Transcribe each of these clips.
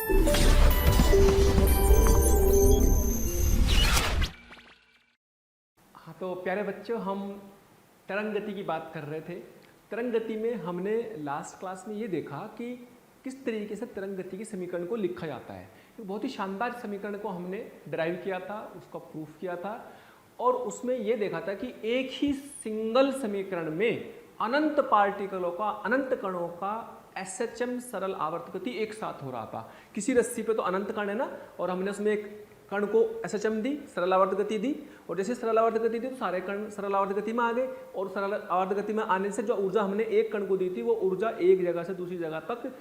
हाँ, तो प्यारे बच्चों, हम तरंग गति की बात कर रहे थे। तरंग गति में हमने लास्ट क्लास में ये देखा कि किस तरीके से तरंग गति के समीकरण को लिखा जाता है। एक बहुत ही शानदार समीकरण को हमने ड्राइव किया था, उसका प्रूफ किया था, और उसमें ये देखा था कि एक ही सिंगल समीकरण में अनंत पार्टिकलों का, अनंत कणों का SHM सरल आवर्त गति एक साथ हो रहा था। किसी रस्सी पे तो अनंत कण है ना, और हमने उसमें एक कण को SHM दी, सरल आवर्त गति दी, और जैसे सरल आवर्त गति दी तो सारे कण सरल आवर्त गति में आ गए, और सरल आवर्त गति में आने से जो ऊर्जा हमने एक कण को दी थी वो ऊर्जा एक जगह से दूसरी जगह तक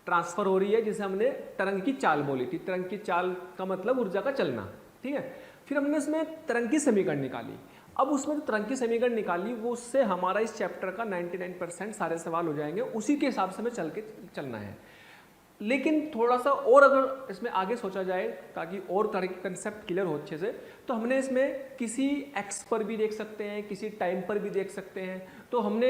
ट्रांसफर हो रही है, जिसे हमने तरंग की चाल बोली थी। तरंग की चाल का मतलब ऊर्जा का चलना, ठीक है। फिर हमने इसमें तरंग की समीकरण निकाली। अब उसमें जो तरंग की समीकरण निकाली वो उससे हमारा इस चैप्टर का 99% सारे सवाल हो जाएंगे, उसी के हिसाब से हमें चलना है। लेकिन थोड़ा सा और अगर इसमें आगे सोचा जाए ताकि और तरह के कंसेप्ट क्लियर हो अच्छे से, तो हमने इसमें किसी एक्स पर भी देख सकते हैं, किसी टाइम पर भी देख सकते हैं। तो हमने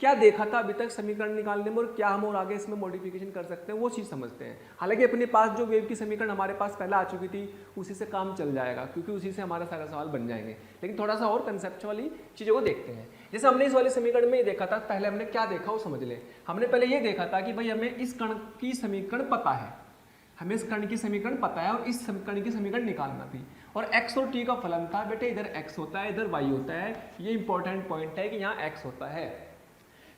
क्या देखा था अभी तक समीकरण निकालने में, और क्या हम और आगे इसमें मॉडिफिकेशन कर सकते हैं, वो चीज़ समझते हैं। हालांकि अपने पास जो वेव की समीकरण हमारे पास पहले आ चुकी थी उसी से काम चल जाएगा, क्योंकि उसी से हमारा सारा सवाल बन जाएंगे। लेकिन थोड़ा सा और कंसेप्ट वाली चीज़ों को देखते हैं। जैसे हमने इस वाले समीकरण में ये देखा था, पहले हमने क्या देखा वो समझ लें। हमने पहले ये देखा था कि भाई हमें इस कण की समीकरण पता है, हमें इस कण की समीकरण पता है, और इस कण की समीकरण निकालना थी। और x और t का फलन था, बेटे इधर x होता है, इधर y होता है। ये इंपॉर्टेंट पॉइंट है कि यहाँ x होता है।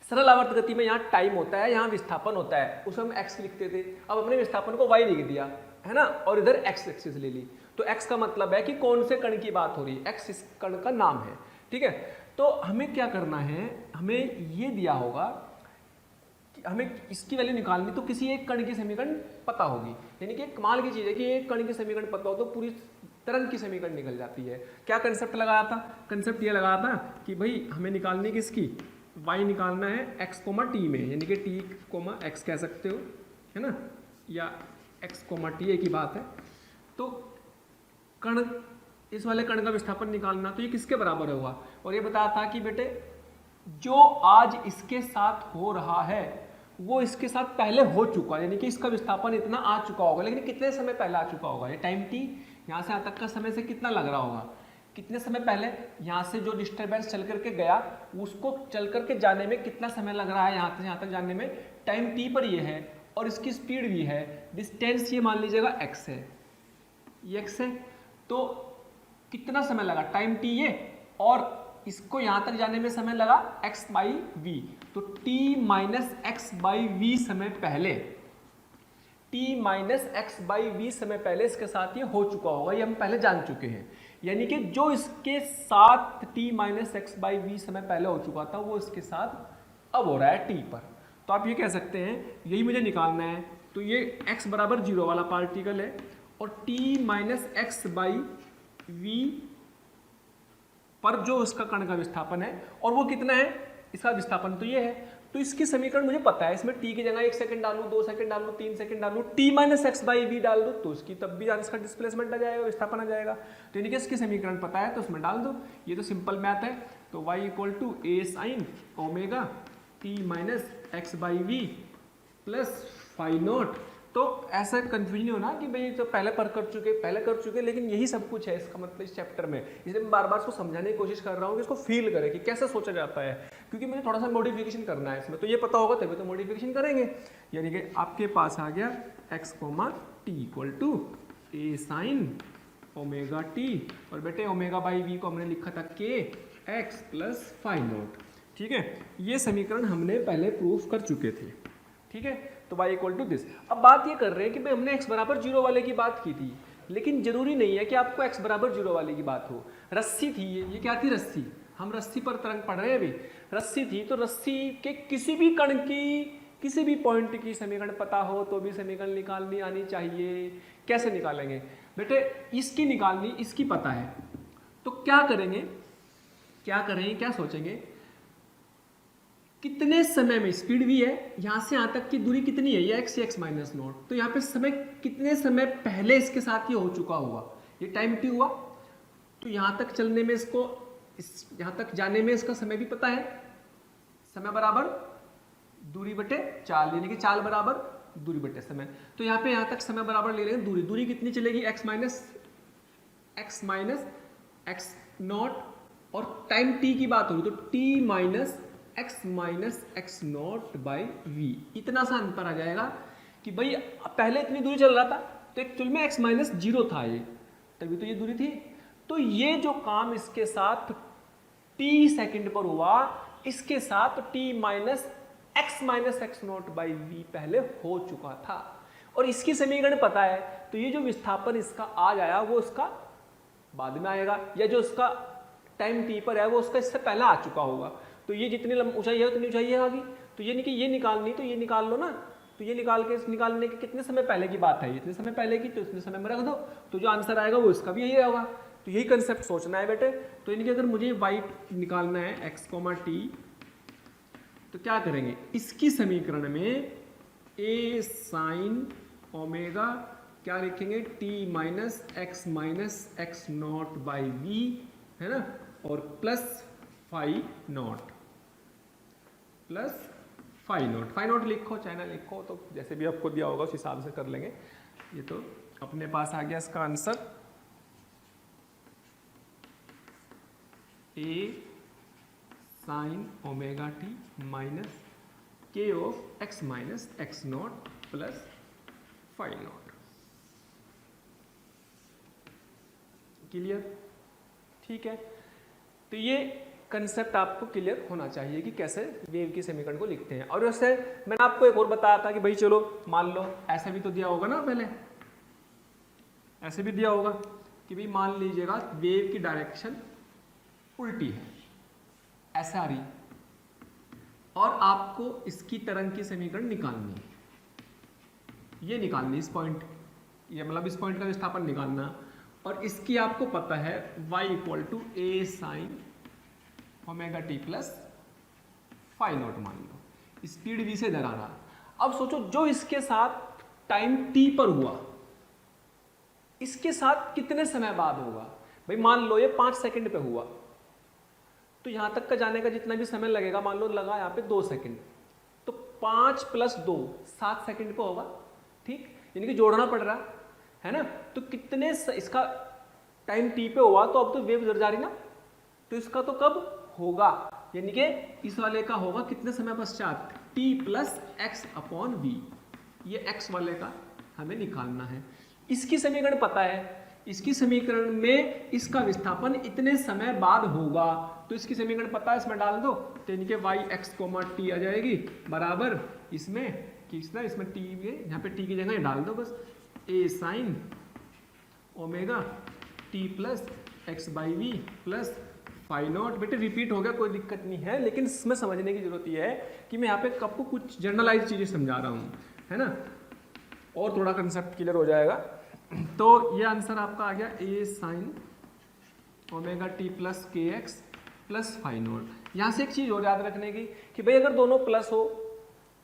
सरल आवर्त गति में यहाँ टाइम होता है, यहाँ विस्थापन होता है, उसमें हम x लिखते थे। अब हमने विस्थापन को y लिख दिया है ना, और इधर x एक्सिस ले ली। तो x का मतलब है कि कौन से कण की बात हो रही है, x इस कण का नाम है, ठीक है। तो हमें क्या करना है, हमें ये दिया होगा कि हमें इसकी वैल्यू निकालनी, तो किसी एक कण की समीकरण पता होगी। यानी कि कमाल की चीज़ है कि एक कण की समीकरण पता हो तो पूरी तरंग की समीकरण निकल जाती है। क्या कंसेप्ट लगाया था? कंसेप्ट ये लगाया था कि भाई हमें निकालनी किसकी, y निकालना है x, t में, यानी कि t, x कह सकते हो, है ना, या x, t एक ही बात है। तो कण, इस वाले कण का विस्थापन निकालना, तो ये किसके बराबर होगा। और ये बताया था कि बेटे जो आज इसके साथ हो रहा है वो इसके साथ पहले हो चुका है, यानी कि इसका विस्थापन इतना आ चुका होगा, लेकिन कितने समय पहले आ चुका होगा। ये टाइम t यहाँ से यहाँ तक का समय से कितना लग रहा होगा, कितने समय पहले यहाँ से जो डिस्टर्बेंस चल करके गया उसको चल करके जाने में कितना समय लग रहा है, यहाँ से यहाँ तक जाने में टाइम t पर ये है, और इसकी स्पीड भी है। डिस्टेंस ये मान लीजिएगा x है, ये x है, तो कितना समय लगा टाइम t ये, और इसको यहाँ तक जाने में समय लगा x/v। तो t माइनस x/v समय पहले, t माइनस x/v समय पहले इसके साथ ये हो चुका होगा, ये हम पहले जान चुके हैं। यानी कि जो इसके साथ t माइनस x/v समय पहले हो चुका था वो इसके साथ अब हो रहा है t पर। तो आप ये कह सकते हैं यही मुझे निकालना है। तो ये x बराबर 0 वाला पार्टिकल है, और t माइनस x/v पर जो इसका कण का विस्थापन है, और वो कितना है, इसका विस्थापन तो ये है। तो इसकी समीकरण मुझे पता है, इसमें t की जगह 1 सेकंड डालूं, 2 सेकंड डालूं, 3 सेकंड डालूं, t माइनस x/v डाल दो तो इसकी तब भी इसका डिस्प्लेसमेंट आ जाएगा, विस्थापन आ जाएगा। तो यानी कि इसकी समीकरण पता है तो उसमें डाल दो। ये तो सिंपल मैथ है। तो y equal to a sine omega t minus x/v plus phi naught. तो ऐसा कंफ्यूजन हो ना कि भाई तो पहले कर चुके, लेकिन यही सब कुछ है इसका मतलब इस चैप्टर में। इसलिए मैं बार बार इसको समझाने की कोशिश कर रहा हूँ कि इसको फील करें कि कैसे सोचा जाता है, क्योंकि मुझे थोड़ा सा मॉडिफिकेशन करना है इसमें। तो ये पता होगा तभी तो मॉडिफिकेशन करेंगे। यानी कि आपके पास आ गया x, t equal to a sine omega t, और बेटे ओमेगा/v को हमने लिखा था k x plus phi naught, ठीक है। ये समीकरण हमने पहले प्रूफ कर चुके थे, ठीक है। तो y इक्वल टू दिस। अब बात ये कर रहे हैं कि भाई हमने x बराबर 0 वाले की बात की थी, लेकिन जरूरी नहीं है कि आपको x बराबर 0 वाले की बात हो। रस्सी थी, ये क्या थी, रस्सी। हम रस्सी पर तरंग पढ़ रहे हैं अभी। रस्सी थी, तो रस्सी के किसी भी कण की, किसी भी पॉइंट की समीकरण पता हो तो भी समीकरण निकालनी आनी चाहिए। कैसे निकालेंगे बेटे, इसकी निकालनी, इसकी पता है, तो क्या करेंगे, क्या सोचेंगे, कितने समय में, स्पीड भी है, यहाँ से यहाँ तक की दूरी कितनी है, ये x माइनस नॉट, तो यहाँ पे समय कितने समय पहले इसके साथ ये हो चुका होगा, ये टाइम t हुआ। तो यहाँ तक चलने में इसको, यहाँ तक जाने में इसका समय भी पता है, समय बराबर दूरी बटे चाल, यानी कि चाल बराबर दूरी बटे समय। तो यहाँ तक समय बराबर ले लेंगे दूरी। दूरी कितनी चलेगी? x माइनस एक्स नॉट, और टाइम t की बात होगी तो t minus x naught by v. इतना सा अंतर आ जाएगा कि भाई पहले इतनी दूरी चल रहा था तो एक्चुअल में x माइनस 0 था ये, तभी तो ये दूरी थी। तो ये जो काम इसके साथ t सेकंड पर हुआ, इसके साथ t minus x naught by v पहले हो चुका था, और इसकी समीकरण पता है। तो ये जो विस्थापन इसका आज आया वो उसका बाद में आएगा, या जो उसका टाइम t पर है वो उसका इससे पहले आ चुका होगा। तो ये जितनी ऊंचाई है उतनी ऊंचाई आ गई। तो ये निकालनी, तो ये निकाल लो ना। तो ये निकालने के कितने समय पहले की बात है? इतने समय पहले की, तो इतने समय में रख दो, तो जो आंसर आएगा वो इसका भी यही होगा। तो यही कंसेप्ट सोचना है बेटे। तो यानी कि अगर मुझे y निकालना है x, t, तो क्या करेंगे? इसकी समीकरण में a साइन ओमेगा क्या लिखेंगे? t minus x naught by v, है ना, और प्लस फाई नॉट लिखो, चाहे ना लिखो, तो जैसे भी आपको दिया होगा उस हिसाब से कर लेंगे। ये तो अपने पास आ गया इसका answer, a sine omega t minus k of x minus x naught plus phi naught. Clear? ठीक है। तो ये कंसेप्ट आपको क्लियर होना चाहिए कि कैसे वेव की समीकरण को लिखते हैं। और वैसे मैंने आपको एक और बताया था कि भाई चलो मान लो ऐसा भी तो दिया होगा ना, पहले ऐसे भी दिया होगा कि भाई मान लीजिएगा वेव की डायरेक्शन उल्टी है, ऐसे आ रही, और आपको इसकी तरंग की समीकरण निकालनी है। ये निकालनी इस पॉइंट, ये मतलब इस पॉइंट का विस्थापन निकालना, और इसकी आपको पता है y equal to a sine omega t plus phi naught मान लो। स्पीड v से इधर आ रहा। अब सोचो जो इसके साथ टाइम t पर हुआ, इसके साथ कितने समय बाद होगा? भाई मान लो ये 5 सेकंड पे हुआ, तो यहां तक का जाने का जितना भी समय लगेगा, मान लो लगा यहाँ पे 2 सेकंड, तो 5 + 2 7 सेकंड पे होगा। ठीक, यानी कि जोड़ना पड़ रहा है ना। तो कितने इसका टाइम t पे हुआ, तो अब तो वेव इधर जा रही ना, तो इसका तो कब होगा? यानी कि इस वाले का होगा कितने समय पश्चात? t plus x upon v. ये x वाले का हमें निकालना है। इसकी समीकरण पता है, इसकी समीकरण में इसका विस्थापन इतने समय बाद होगा, तो इसकी समीकरण पता है, इसमें डाल दो, तो यानी कि y x, t आ जाएगी बराबर इसमें किसना, इसमें t में, यहाँ पे t की जगह डाल दो बस, a sine omega t plus x by v plus phi naught. बेटे रिपीट हो गया, कोई दिक्कत नहीं है, लेकिन इसमें समझने की जरूरत यह है कि मैं यहाँ पे आपको कुछ जनरलाइज चीजें समझा रहा हूँ, है ना, और थोड़ा कंसेप्ट क्लियर हो जाएगा। तो ये आंसर आपका आ गया a sine omega t plus k x plus phi not. यहाँ से एक चीज और याद रखने की कि भाई अगर दोनों प्लस हो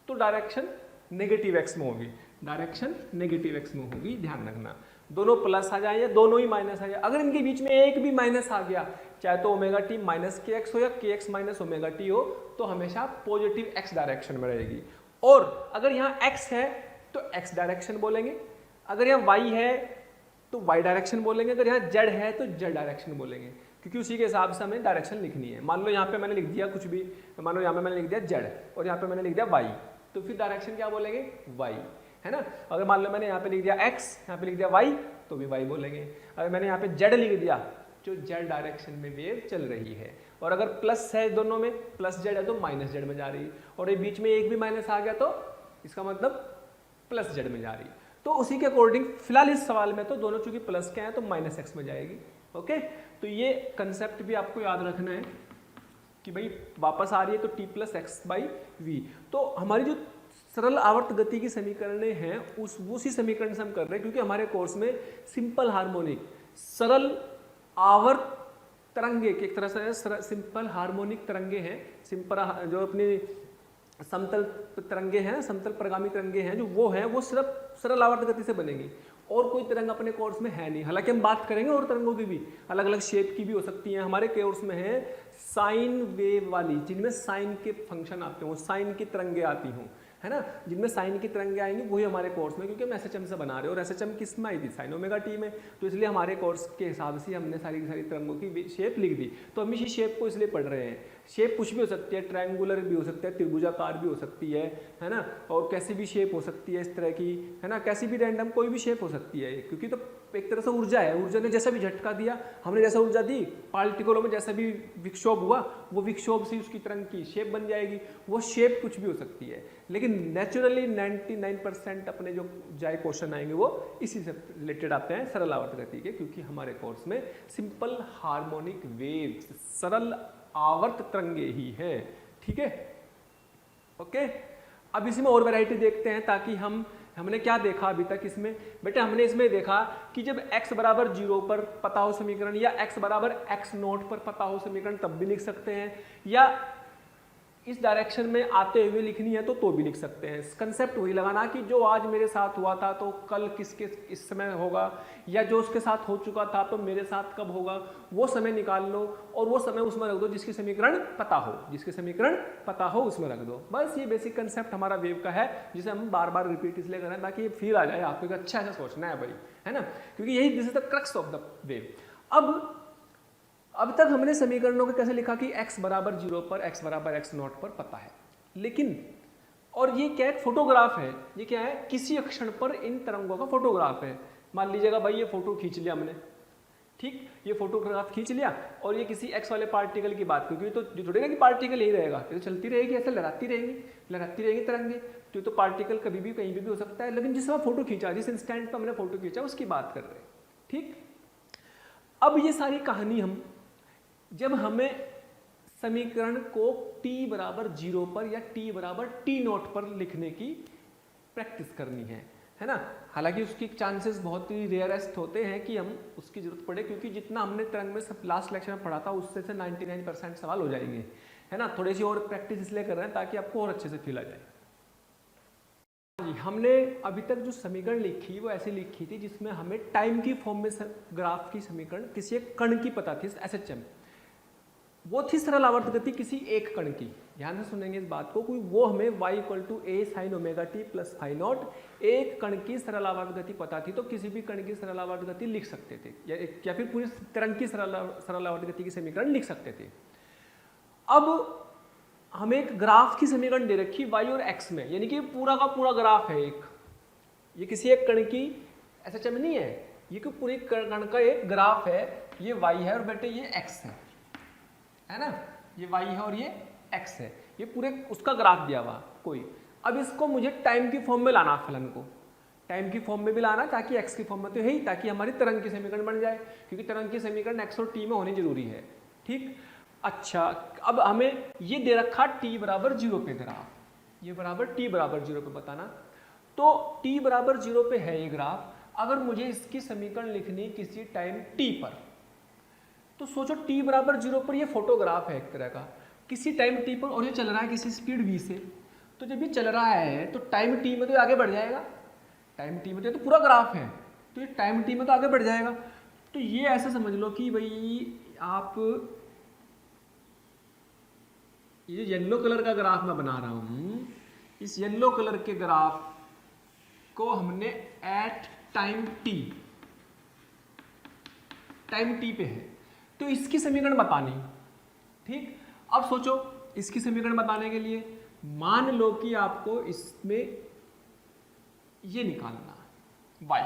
तो डायरेक्शन नेगेटिव एक्स में होगी, डायरेक्शन नेगेटिव एक्स में होगी, ध्यान रखना। दोनों प्लस आ जाए या दोनों ही माइनस आ जाए, अगर इनके बीच में एक भी माइनस आ गया, चाहे तो omega t minus k x हो या के एक्स माइनस ओमेगा टी हो, तो हमेशा पॉजिटिव एक्स डायरेक्शन में रहेगी। और अगर यहाँ एक्स है तो एक्स डायरेक्शन बोलेंगे, अगर यहाँ वाई है तो वाई डायरेक्शन बोलेंगे, अगर यहाँ जेड है तो जेड डायरेक्शन बोलेंगे, क्योंकि उसी के हिसाब से हमें डायरेक्शन लिखनी है। मान लो यहाँ पे मैंने लिख दिया कुछ भी, मान लो यहाँ पे मैंने लिख दिया जेड और यहाँ पे मैंने लिख दिया वाई, तो फिर डायरेक्शन क्या बोलेंगे? वाई, है ना। अगर मान लो मैंने यहाँ पे लिख दिया एक्स, यहाँ पे लिख दिया वाई, तो भी वाई बोलेंगे। अगर मैंने यहाँ पे जेड लिख दिया, जो जेड डायरेक्शन में वेव चल रही है, और अगर प्लस है दोनों में, प्लस जेड है तो माइनस जेड में जा रही है, और ये बीच में एक भी माइनस आ गया तो इसका मतलब प्लस जेड में जा रही है। तो उसी के अकॉर्डिंग फिलहाल इस सवाल में तो दोनों चूंकि प्लस के हैं तो माइनस एक्स में जाएगी। ओके, तो ये कंसेप्ट भी आपको याद रखना है कि भाई वापस आ रही है तो t plus x by v. तो हमारी जो सरल आवर्त गति की समीकरणें हैं उसी समीकरण से हम कर रहे हैं, क्योंकि हमारे कोर्स में सिंपल हार्मोनिक सरल आवर्त तरंगे एक तरह से सिंपल हार्मोनिक तरंगे हैं, सिंपल जो अपनी समतल तरंगे हैं, समतल प्रगामी तरंगे हैं, जो वो हैं वो सिर्फ सरल आवर्त गति से बनेगी, और कोई तरंग अपने कोर्स में है नहीं। हालांकि हम बात करेंगे और तरंगों की भी, अलग अलग शेप की भी हो सकती हैं। हमारे कोर्स में है साइन वेव वाली, जिनमें साइन के फंक्शन आते हों, साइन की तरंगे आती हों, है ना, जिनमें साइन की तरंगें आएंगी वही हमारे कोर्स में, क्योंकि हम एसएचएम से बना रहे हैं और एसएचएम किस में आई थी, साइन ओमेगा टी में, तो इसलिए हमारे कोर्स के हिसाब से हमने सारी की सारी तरंगों की शेप लिख दी। तो हम इसी शेप को इसलिए पढ़ रहे हैं। शेप कुछ भी हो सकती है, ट्रायंगुलर भी हो सकता है, त्रिभुजाकार भी हो सकती है ना, और कैसी भी शेप हो सकती है इस तरह की, है ना, कैसी भी रैंडम कोई भी शेप हो सकती है, क्योंकि तो एक तरह से ऊर्जा है, ऊर्जा ने जैसा भी झटका दिया, हमने जैसा ऊर्जा दी, पार्टिकलों में जैसा भी विक्षोभ हुआ, वो विक्षोभ से उसकी तरंग की शेप बन जाएगी। वो शेप कुछ भी हो सकती है, लेकिन नेचुरली 99% अपने जो जाए क्वेश्चन आएंगे वो इसी से रिलेटेड आते हैं, सरल आवर्त गति के, क्योंकि हमारे कोर्स में सिंपल हार्मोनिक वेव्स, सरल आवर्त तरंगे ही हैं। ठीक है, ओके। अब इसी में और वैरायटी देखते हैं, ताकि हमने क्या देखा अभी तक इसमें, बेटा हमने इसमें देखा कि जब x बराबर 0 पर पता हो समीकरण, या x बराबर x0 पर पता हो समीकरण, तब भी लिख सकते हैं, या इस डायरेक्शन में आते हुए लिखनी है तो भी लिख सकते हैं। कंसेप्ट वही लगाना कि जो आज मेरे साथ हुआ था तो कल किसके इस समय होगा, या जो उसके साथ हो चुका था तो मेरे साथ कब होगा, वो समय निकाल लो और वो समय उसमें रख दो जिसकी समीकरण पता हो, जिसके समीकरण पता हो उसमें रख दो। बस ये बेसिक कंसेप्ट हमारा वेव का है, जिसे हम बार बार रिपीट इसलिए करें ताकि ये फील आ जाए आपको, अच्छा ऐसा सोचना है भाई, है ना, क्योंकि यही this is the crux of the wave. अब तक हमने समीकरणों को कैसे लिखा कि x बराबर 0 पर, x बराबर x0 पर पता है, लेकिन और ये क्या है, फोटोग्राफ है, ये क्या है, किसी अक्षण पर इन तरंगों का फोटोग्राफ है। मान लीजिएगा भाई ये फोटो खींच लिया हमने, ठीक, ये फोटोग्राफ खींच लिया और ये किसी x वाले पार्टिकल की बात, क्योंकि तो जो थोड़ी ना कि पार्टिकल यही रहेगा, ये तो चलती रहेगी, ऐसे लहराती रहेगी तरंगे, तो पार्टिकल कभी भी कहीं भी हो सकता है, लेकिन जिस समय फोटो खींचा, जिस इंस्टेंट पर हमने फोटो खींचा उसकी बात कर रहे हैं। ठीक, अब ये सारी कहानी हम जब हमें समीकरण को t बराबर 0 पर या t बराबर t0 पर लिखने की प्रैक्टिस करनी है ना, हालांकि उसकी चांसेस बहुत ही रेयरेस्ट होते हैं कि हम उसकी जरूरत पड़े, क्योंकि जितना हमने तरंग में सब लास्ट लेक्चर में पढ़ा था उससे 99% सवाल हो जाएंगे, है ना। थोड़ी सी और प्रैक्टिस इसलिए कर रहे हैं ताकि आपको और अच्छे से फील आ जाए। हमने अभी तक जो समीकरण लिखी वो ऐसे लिखी थी जिसमें हमें टाइम की फॉर्म में ग्राफ की समीकरण किसी एक कण की पता थी, एसएचएम, वो थी सरल आवर्त गति किसी एक कण की। ध्यान से सुनेंगे इस बात को, कोई वो हमें y = a sin omega t plus phi naught एक कण की सरल आवर्त गति पता थी, तो किसी भी कण की सरल आवर्त गति लिख सकते थे, या फिर पूरी तरंग की सरल आवर्त गति की समीकरण लिख सकते थे। अब हमें एक ग्राफ की समीकरण दे रखी y और x में, यानी कि पूरा का पूरा ग्राफ है एक, ये किसी एक कण की एसएचएम नहीं है, ये कोई पूरी कण का एक ग्राफ है, ये y है और बेटे ये x है ना, ये y है और ये x है, ये पूरे उसका ग्राफ दिया हुआ कोई। अब इसको मुझे टाइम की फॉर्म में लाना, फलन को टाइम की फॉर्म में भी लाना, ताकि x की फॉर्म में तो है ही, ताकि हमारी तरंग की समीकरण बन जाए, क्योंकि तरंग की समीकरण x और t में होनी जरूरी है। ठीक, अच्छा, अब हमें ये दे रखा t बराबर 0 पे ग्राफ, ये बराबर t बराबर 0 पे बताना, तो t बराबर 0 पे है ये ग्राफ। अगर मुझे इसकी समीकरण लिखनी किसी टाइम t पर, तो सोचो t बराबर 0 पर ये फोटोग्राफ है एक तरह का, किसी टाइम t पर, और ये चल रहा है किसी स्पीड v से, तो जब ये चल रहा है तो टाइम t में तो आगे बढ़ जाएगा, टाइम t में तो पूरा ग्राफ है, तो ये टाइम t में तो आगे बढ़ जाएगा। तो ये ऐसे समझ लो कि भाई आप ये येलो कलर का ग्राफ मैं बना रहा हूं, इस येलो कलर के ग्राफ को हमने एट टाइम t पे है, तो इसकी समीकरण बतानी। ठीक, अब सोचो इसकी समीकरण बताने के लिए मान लो कि आपको इसमें ये निकालना y,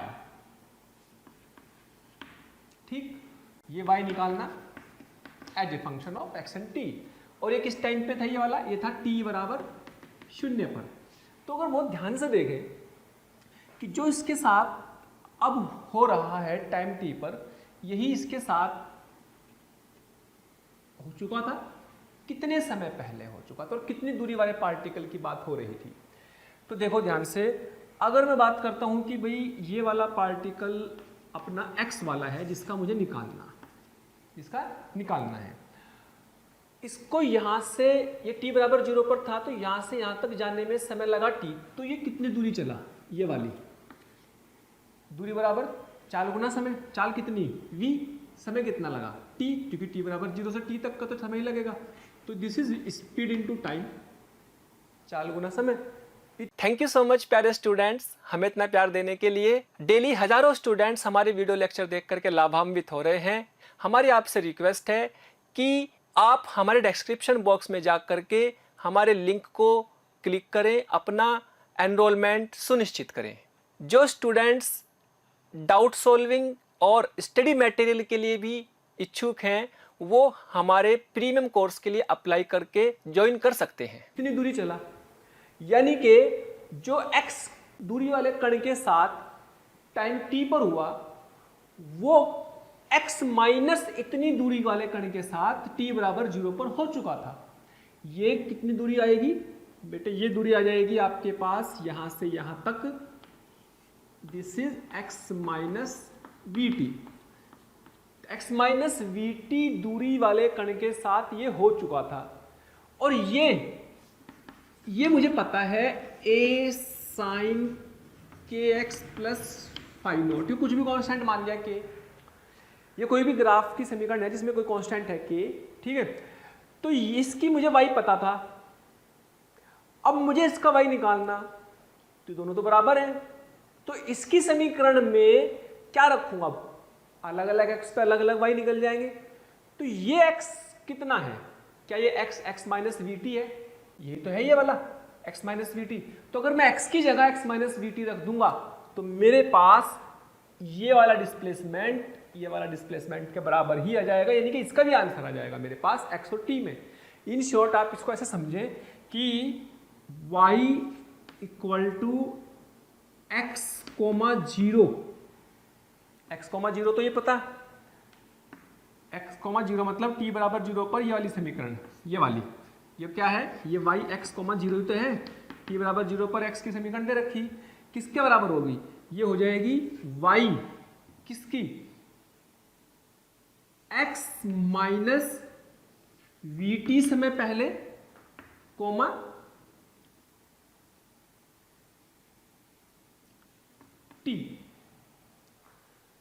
ठीक, ये y निकालना as a function of x and t, और ये किस टाइम पे था ये वाला, ये था t बराबर 0 पर। तो अगर बहुत ध्यान से देखें कि जो इसके साथ अब हो रहा है टाइम t पर, यही इसके साथ हो चुका था, कितने समय पहले हो चुका था, और कितनी दूरी वाले पार्टिकल की बात हो रही थी। तो देखो ध्यान से, अगर मैं बात करता हूं कि भाई ये वाला पार्टिकल अपना x वाला है जिसका मुझे निकालना है, इसको यहां से, ये t बराबर 0 पर था, तो यहां से यहां तक जाने में समय लगा t, तो ये कितनी दूरी चला, ये वाली दूरी बराबर चाल गुना समय, चाल कितनी v, समय कितना लगा t, क्योंकि t बराबर 0 से t तक का तो समय ही लगेगा, तो this is speed into time, चाल गुना समय, थैंक यू सो मच प्यारे स्टूडेंट्स, हमें इतना प्यार देने के लिए। डेली हजारों स्टूडेंट्स हमारे वीडियो लेक्चर देख करके लाभान्वित हो रहे हैं। हमारी आपसे रिक्वेस्ट है कि आप हमारे डिस्क्रिप्शन बॉक्स में जा करके हमारे लिंक को क्लिक करें, अपना एनरोलमेंट सुनिश्चित करें। जो स्टूडेंट्स डाउट सॉल्विंग और स्टडी मटेरियल के लिए भी इच्छुक हैं, वो हमारे प्रीमियम कोर्स के लिए अप्लाई करके ज्वाइन कर सकते हैं। कितनी दूरी चला, यानी कि जो x दूरी वाले कण के साथ टाइम t पर हुआ, वो x माइनस इतनी दूरी वाले कण के साथ t बराबर 0 पर हो चुका था। ये कितनी दूरी आएगी बेटे, ये दूरी आ जाएगी आपके पास यहां से यहां तक, this is x minus v T. x minus v T दूरी वाले कण के साथ ये हो चुका था, और ये मुझे पता है a sign k x plus phi not, ये कुछ भी कांस्टेंट मान लिया के, ये कोई भी ग्राफ की समीकरण है जिसमें कोई कांस्टेंट है के, ठीक है। तो इसकी मुझे y पता था, अब मुझे इसका y निकालना, तो दोनों तो बराबर हैं, तो इसकी समीकरण में क्या रखूंगा, अलग अलग x पे अलग अलग y निकल जाएंगे। तो ये x कितना है, क्या ये x माइनस वी टी है, ये तो है ये वाला x माइनस वी टी। तो अगर मैं x की जगह x माइनस वी टी रख दूंगा तो मेरे पास ये वाला डिस्प्लेसमेंट के बराबर ही आ जाएगा, यानी कि इसका भी आंसर आ जाएगा मेरे पास x और t में। इन शॉर्ट आप इसको ऐसे समझें कि y equal to x comma zero, x comma zero तो ये पता, x कोमा जीरो मतलब t बराबर 0 पर ये वाली समीकरण, ये वाली, ये क्या है, ये y x कोमा जीरो तो है, t बराबर 0 पर x की समीकरण दे रखी, किसके बराबर होगी, ये हो जाएगी y किसकी, x माइनस वी टी समय पहले कोमा t।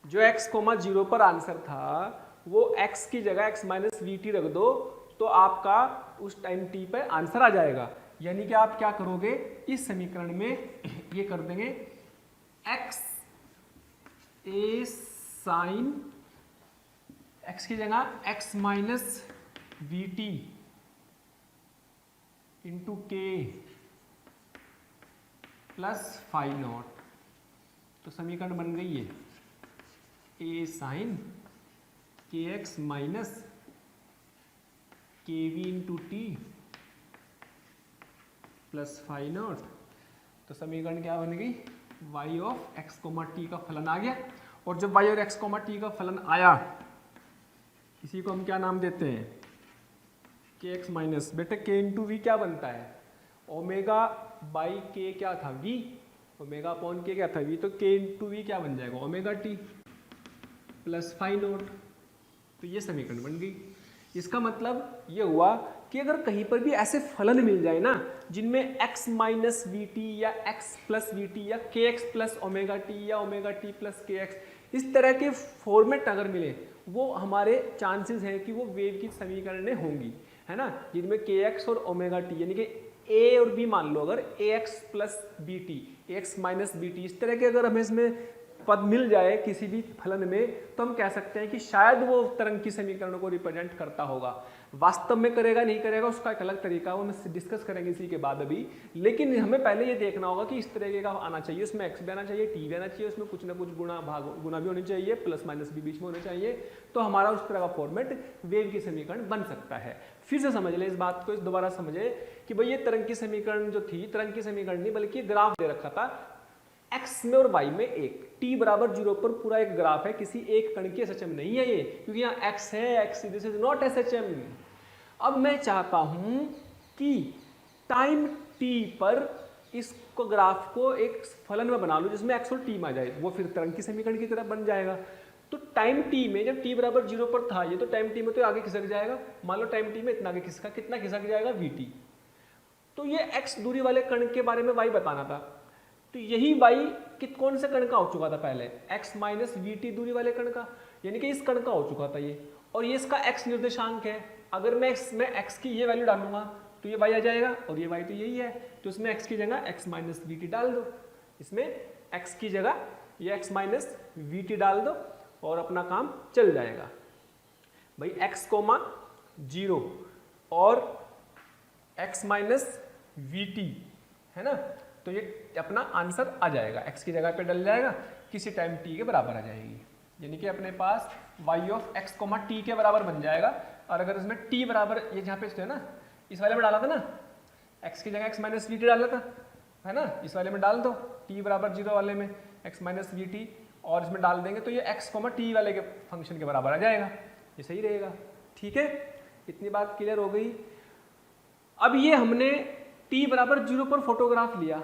जो x कोमा 0 पर आंसर था वो x की जगह x माइनस वी टी रख दो, तो आपका उस टाइम t पे आंसर आ जाएगा। यानी कि आप क्या करोगे, इस समीकरण में ये कर देंगे x ए साइन, x की जगह x minus v t into k plus phi naught, तो समीकरण बन गई है a sine k x minus k v into t plus phi naught. तो समीकरण क्या बन गई, y of x comma t का फलन आ गया। और जब y और x कोमा टी का फलन आया, इसी को हम क्या नाम देते हैं, के एक्स माइनस, बेटे के इंटू वी क्या बनता है, ओमेगा बाई के क्या था v, ओमेगा अपॉन के क्या था v, तो के इंटू वी क्या बन जाएगा, omega t plus phi naught. तो ये समीकरण बन गई। इसका मतलब ये हुआ कि अगर कहीं पर भी ऐसे फलन मिल जाए ना जिनमें x माइनस वी टी या x प्लस वी टी या के एक्स प्लस ओमेगा टी या omega t plus k x, इस तरह के फॉर्मेट अगर मिले, वो हमारे चांसेस हैं कि वो वेव की समीकरणें होंगी, है ना, जिनमें के एक्स और ओमेगा टी, यानी कि a और b मान लो, अगर ए एक्स प्लस बी टी, ए एक्स माइनस बी टी, इस तरह के अगर हमें इसमें पद मिल जाए किसी भी फलन में, तो हम कह सकते हैं कि शायद वो तरंग की समीकरणों को रिप्रेजेंट करता होगा। वास्तव में करेगा नहीं करेगा उसका एक अलग तरीका, वो हम डिस्कस करेंगे इसी के बाद अभी। लेकिन हमें पहले ये देखना होगा कि इस तरीके का आना चाहिए, उसमें एक्स भी आना चाहिए, टी भी आना चाहिए, उसमें कुछ ना कुछ गुना भी होनी चाहिए, प्लस माइनस भी बीच में होने चाहिए, तो हमारा उस तरह का फॉर्मेट वेव की समीकरण बन सकता है। फिर से समझ लें इस बात को, दोबारा समझे कि भाई ये तरंग की समीकरण जो थी, तरंग की समीकरण नहीं बल्कि ग्राफ दे रखा था, x में और y में एक, t बराबर 0 पर पूरा एक ग्राफ है, किसी एक कण की SHM नहीं है ये, क्योंकि यहाँ x है, x this is not SHM। अब मैं चाहता हूं कि टाइम t पर इसको ग्राफ को एक फलन में बना लूं जिसमें x और t में आ जाए, वो फिर तरंग की समीकरण की तरह बन जाएगा। तो टाइम t में जब t बराबर 0 पर था ये, तो टाइम t में तो आगे खिसक जाएगा, मान लो टाइम t में इतना आगे खिसका, कितना खिसक जाएगा, vt। तो ये x दूरी वाले कण के बारे में y बताना था, तो यही y कौन से कण का हो चुका था पहले, x माइनस वी टी दूरी वाले कण का, यानी कि इस कण का हो चुका था ये, और ये इसका x निर्देशांक है। अगर मैं इसमें x की ये वैल्यू डालूंगा तो ये y आ जाएगा और ये y तो यही है, तो इसमें x की जगह x माइनस वी टी डाल दो, इसमें x की जगह ये x माइनस वी टी डाल दो और अपना काम चल जाएगा। भाई x कोमा 0 और x माइनस वी टी है ना, तो ये अपना आंसर आ जाएगा, x की जगह पे डल जाएगा, किसी टाइम t के बराबर आ जाएगी, यानी कि अपने पास y of x comma t के बराबर बन जाएगा। और अगर इसमें t बराबर ये जहाँ पे है ना, इस वाले में डाला था ना, x की जगह x माइनस वी टी डाला था है ना, इस वाले में डाल दो t बराबर 0 वाले में x माइनस वी टी, और इसमें डाल देंगे तो ये x कोमा टी वाले के फंक्शन के बराबर आ जाएगा, ये सही रहेगा। ठीक है, इतनी बात क्लियर हो गई। अब ये हमने t बराबर 0 पर फोटोग्राफ लिया,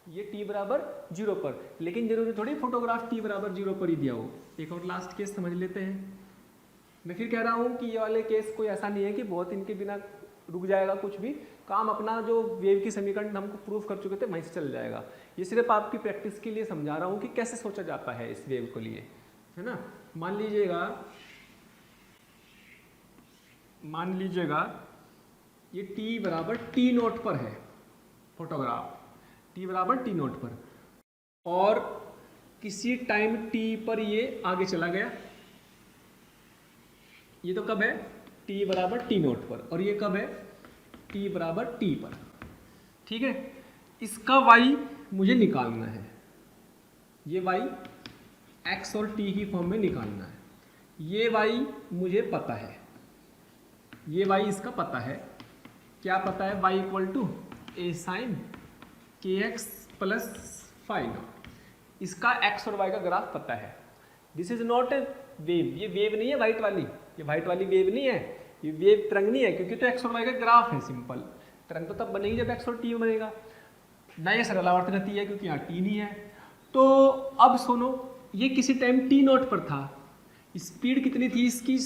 ये t बराबर 0 पर, लेकिन जरूरी थोड़ी फोटोग्राफ t बराबर 0 पर ही दिया हो। एक और लास्ट केस समझ लेते हैं। मैं फिर कह रहा हूँ कि ये वाले केस कोई ऐसा नहीं है कि बहुत इनके बिना रुक जाएगा कुछ भी काम, अपना जो वेव की समीकरण हमको प्रूफ कर चुके थे वहीं से चल जाएगा। ये सिर्फ आपकी प्रैक्टिस के लिए समझा रहा हूँ कि कैसे सोचा जाता है इस वेव को लिए, है ना। मान लीजिएगा ये t बराबर टी नोट पर है फोटोग्राफ, t बराबर टी नोट पर, और किसी टाइम t पर ये आगे चला गया, ये तो कब है t बराबर टी नोट पर, और ये कब है t बराबर t पर। ठीक है, इसका y मुझे निकालना है, ये y x और t की फॉर्म में निकालना है। ये y मुझे पता है, ये y इसका पता है, क्या पता है, y equal to a sine k x plus phi naught, इसका x और y का ग्राफ पता है। This is not a wave, ये वेव नहीं है व्हाइट वाली, ये व्हाइट वाली वेव नहीं है, ये वेव तरंग नहीं है, क्योंकि तो x और y का ग्राफ है सिंपल। तरंग तो तब बनेगी जब x और t बनेगा ना, ये सरलावर्त गति है क्योंकि यहाँ t नहीं है। तो अब सुनो, ये किसी टाइम t नोट पर था, स्पीड कितनी थी इसकी,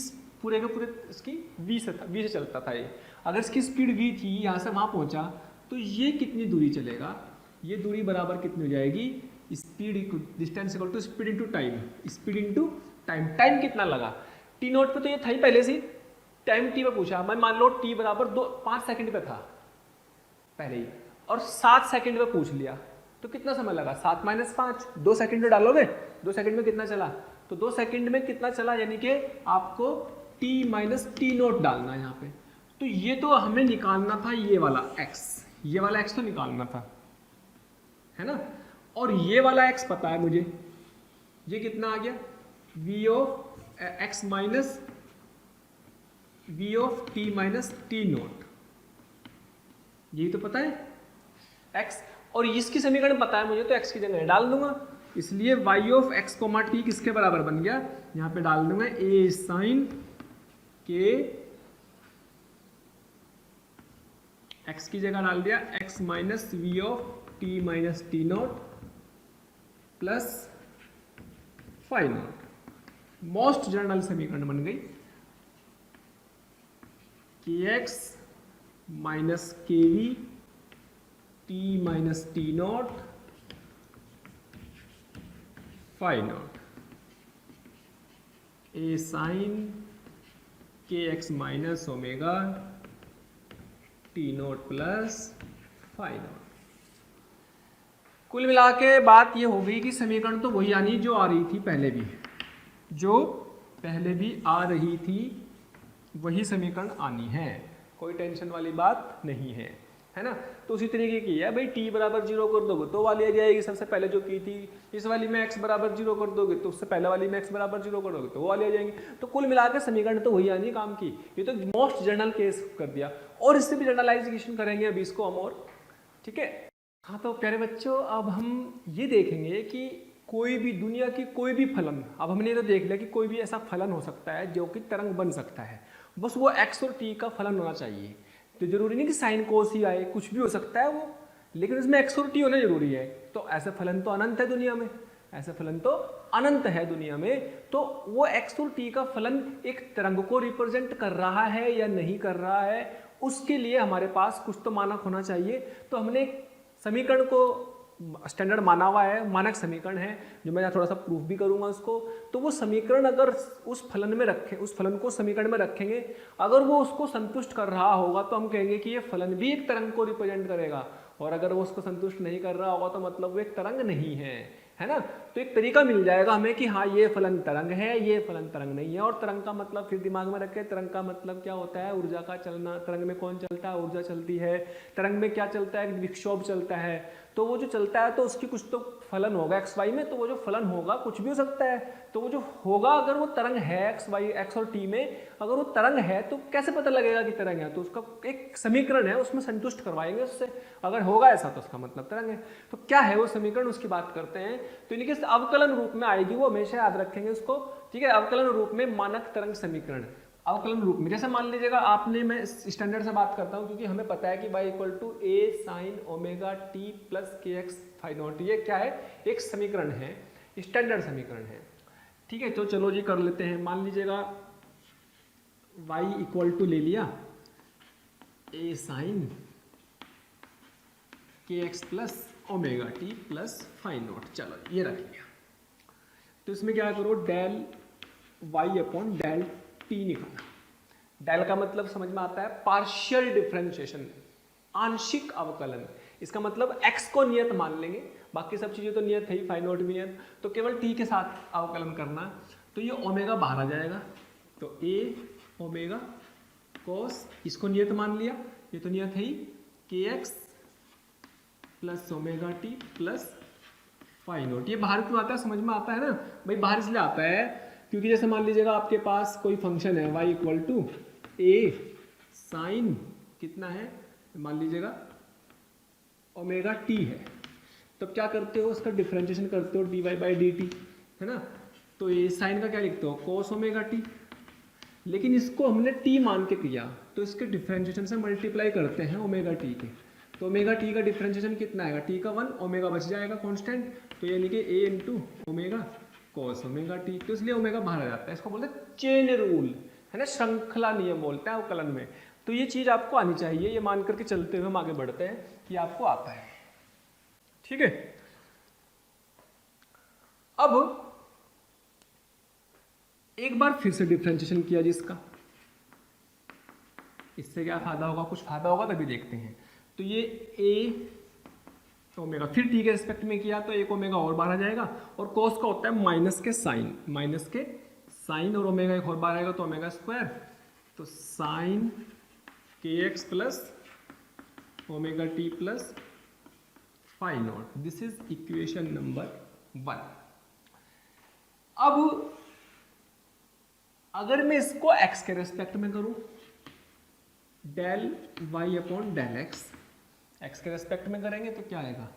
पूरे के पूरे इसकी v से चलता था ये। अगर इसकी स्पीड v थी, यहाँ से वहाँ पहुँचा, तो ये कितनी दूरी चलेगा, ये दूरी बराबर कितनी हो जाएगी, speed distance equal to speed into time, speed into time. Time कितना लगा टी नोट पे, तो ये था ही पहले से, टाइम टी पे पूछा, मैं मान लो टी बराबर 5 सेकंड पे था पहले ही, और 7 सेकंड पे पूछ लिया, तो कितना समय लगा, 7 माइनस 5, 2 सेकंड में डालोगे, 2 सेकंड में कितना चला, तो 2 सेकंड में कितना चला, यानी कि आपको t माइनस टी नोट डालना है यहाँ पे। तो ये तो हमें निकालना था, ये वाला x, ये वाला x तो निकालना था, है ना, और ये वाला x पता है मुझे, ये कितना आ गया, v of x minus v of t minus t note, यही तो पता है x, और इसकी समीकरण पता है मुझे, तो x की जगह डाल दूंगा, इसलिए y of x comma t किसके बराबर बन गया, यहाँ पे डाल दूंगा a साइन के, x की जगह डाल दिया x minus v of t minus t naught plus phi naught, most general समीकरण बन गई, k x minus k v t minus t naught phi naught, a sine k x minus omega t naught plus phi naught. कुल मिला के बात ये हो गई कि समीकरण तो वही आनी जो आ रही थी पहले भी, जो पहले भी आ रही थी वही समीकरण आनी है, कोई टेंशन वाली बात नहीं है ना। तो उसी तरीके की है भाई, t बराबर 0 कर दोगे तो वाली आ जाएगी सबसे पहले जो की थी, इस वाली में x बराबर 0 कर दोगे तो उससे पहले वाली में x बराबर 0 कर दोगे तो वो वाली आ जाएंगी। तो कुल मिलाकर समीकरण तो वही आनी काम की, ये तो मोस्ट जनरल केस कर दिया, और इससे भी जनरलाइजेशन करेंगे अभी इसको हम, और ठीक है। हाँ तो प्यारे बच्चों, अब हम ये देखेंगे कि कोई भी दुनिया की कोई भी फलन, अब हमने ये तो देख लिया कि कोई भी ऐसा फलन हो सकता है जो कि तरंग बन सकता है, बस वो x और t का फलन होना चाहिए। तो जरूरी नहीं कि साइन कोस ही आए, कुछ भी हो सकता है वो, लेकिन उसमें x और t होना जरूरी है। तो ऐसे फलन तो अनंत है दुनिया में, ऐसे फलन तो अनंत है दुनिया में। तो वो x और t का फलन एक तरंग को रिप्रेजेंट कर रहा है या नहीं कर रहा है, उसके लिए हमारे पास कुछ तो मानक होना चाहिए। तो हमने समीकरण को स्टैंडर्ड माना हुआ है, मानक समीकरण है, जो मैं यहाँ थोड़ा सा प्रूफ भी करूंगा उसको। तो वो समीकरण अगर उस फलन में रखें, उस फलन को समीकरण में रखेंगे, अगर वो उसको संतुष्ट कर रहा होगा तो हम कहेंगे कि ये फलन भी एक तरंग को रिप्रेजेंट करेगा, और अगर वो उसको संतुष्ट नहीं कर रहा होगा तो मतलब वो एक तरंग नहीं है ना। तो एक तरीका मिल जाएगा हमें कि हाँ ये फलन तरंग है, ये फलन तरंग नहीं है। और तरंग का मतलब फिर दिमाग में रखें, तरंग का मतलब क्या होता है, ऊर्जा का चलना। तरंग में कौन चलता है, ऊर्जा चलती है। तरंग में क्या चलता है, विक्षोभ चलता है। तो वो जो चलता है तो उसकी कुछ तो फलन होगा एक्स वाई में, तो वो जो फलन होगा कुछ भी हो सकता है। तो वो जो होगा, अगर वो तरंग है एक्स वाई एक्स और टी में, अगर वो तरंग है तो कैसे पता लगेगा कि तरंग है, तो उसका एक समीकरण है उसमें संतुष्ट करवाएंगे उससे, अगर होगा ऐसा तो उसका मतलब तरंग है। तो क्या है वो समीकरण, उसकी बात करते हैं। तो इनके अवकलन रूप में आएगी, वो हमेशा याद रखेंगे उसको, ठीक है। अवकलन रूप में मानक तरंग समीकरण, अवकलन रूप में। जैसे मान लीजिएगा आपने, मैं स्टैंडर्ड से बात करता हूं क्योंकि हमें पता है कि y equal to a sine omega t plus k x phi naught, ये क्या है, एक समीकरण है, स्टैंडर्ड समीकरण है, ठीक है। तो चलो जी कर लेते हैं। मान लीजिएगा y इक्वल टू ले लिया a sine k x plus omega t plus phi naught, चलो ये रख लिया। तो इसमें क्या करो, del y upon del t निकालना। डेल का मतलब समझ में आता है पार्शियल डिफरेंशिएशन, आंशिक अवकलन। इसका मतलब x को नियत मान लेंगे, बाकी सब चीजें तो नियत है ही, फाई नॉट भी नियत, तो केवल t के साथ अवकलन करना। तो ये ओमेगा बाहर आ जाएगा, तो a ओमेगा कोस, इसको नियत मान लिया, ये तो नियत है ही, k x plus omega t plus phi naught. ये बाहर क्यों आता है, समझ में आता है ना भाई, बाहर इसलिए आता है क्योंकि जैसे मान लीजिएगा आपके पास कोई फंक्शन है y equal to a sine कितना है, मान लीजिएगा ओमेगा टी है, तब क्या करते हो, उसका डिफरेंशिएशन करते हो dy बाई डी टी, है ना। तो ये साइन का क्या लिखते हो, कोस ओमेगा टी, लेकिन इसको हमने t मान के किया, तो इसके डिफरेंशिएशन से मल्टीप्लाई करते हैं ओमेगा टी के। तो ओमेगा टी का डिफरेंशिएशन कितना आएगा, टी का 1, ओमेगा बच जाएगा कांस्टेंट, तो यानी कि a into omega cos omega T, तो इसलिए ओमेगा बाहर आ जाता है। इसको बोलते हैं चेन रूल, है ना, श्रृंखला नियम बोलते हैं अवकलन में। तो ये चीज आपको आनी चाहिए, ये मान करके चलते हुए हम आगे बढ़ते हैं कि आपको आता है, ठीक है। अब एक बार फिर से डिफरेंशिएशन किया जिसका, इससे क्या फायदा होगा, कुछ फायदा होगा तभी देखते हैं। तो ये a ओमेगा, फिर t के रिस्पेक्ट में किया तो एक ओमेगा और बाहर आ जाएगा, और cos का होता है माइनस के साइन, और ओमेगा एक और बाहर आएगा तो ओमेगा स्क्वायर, तो sine k x plus omega t plus phi naught. This is equation number 1। अब अगर मैं इसको x के रिस्पेक्ट में करूं, del y upon del x के रेस्पेक्ट में करेंगे तो क्या आएगा,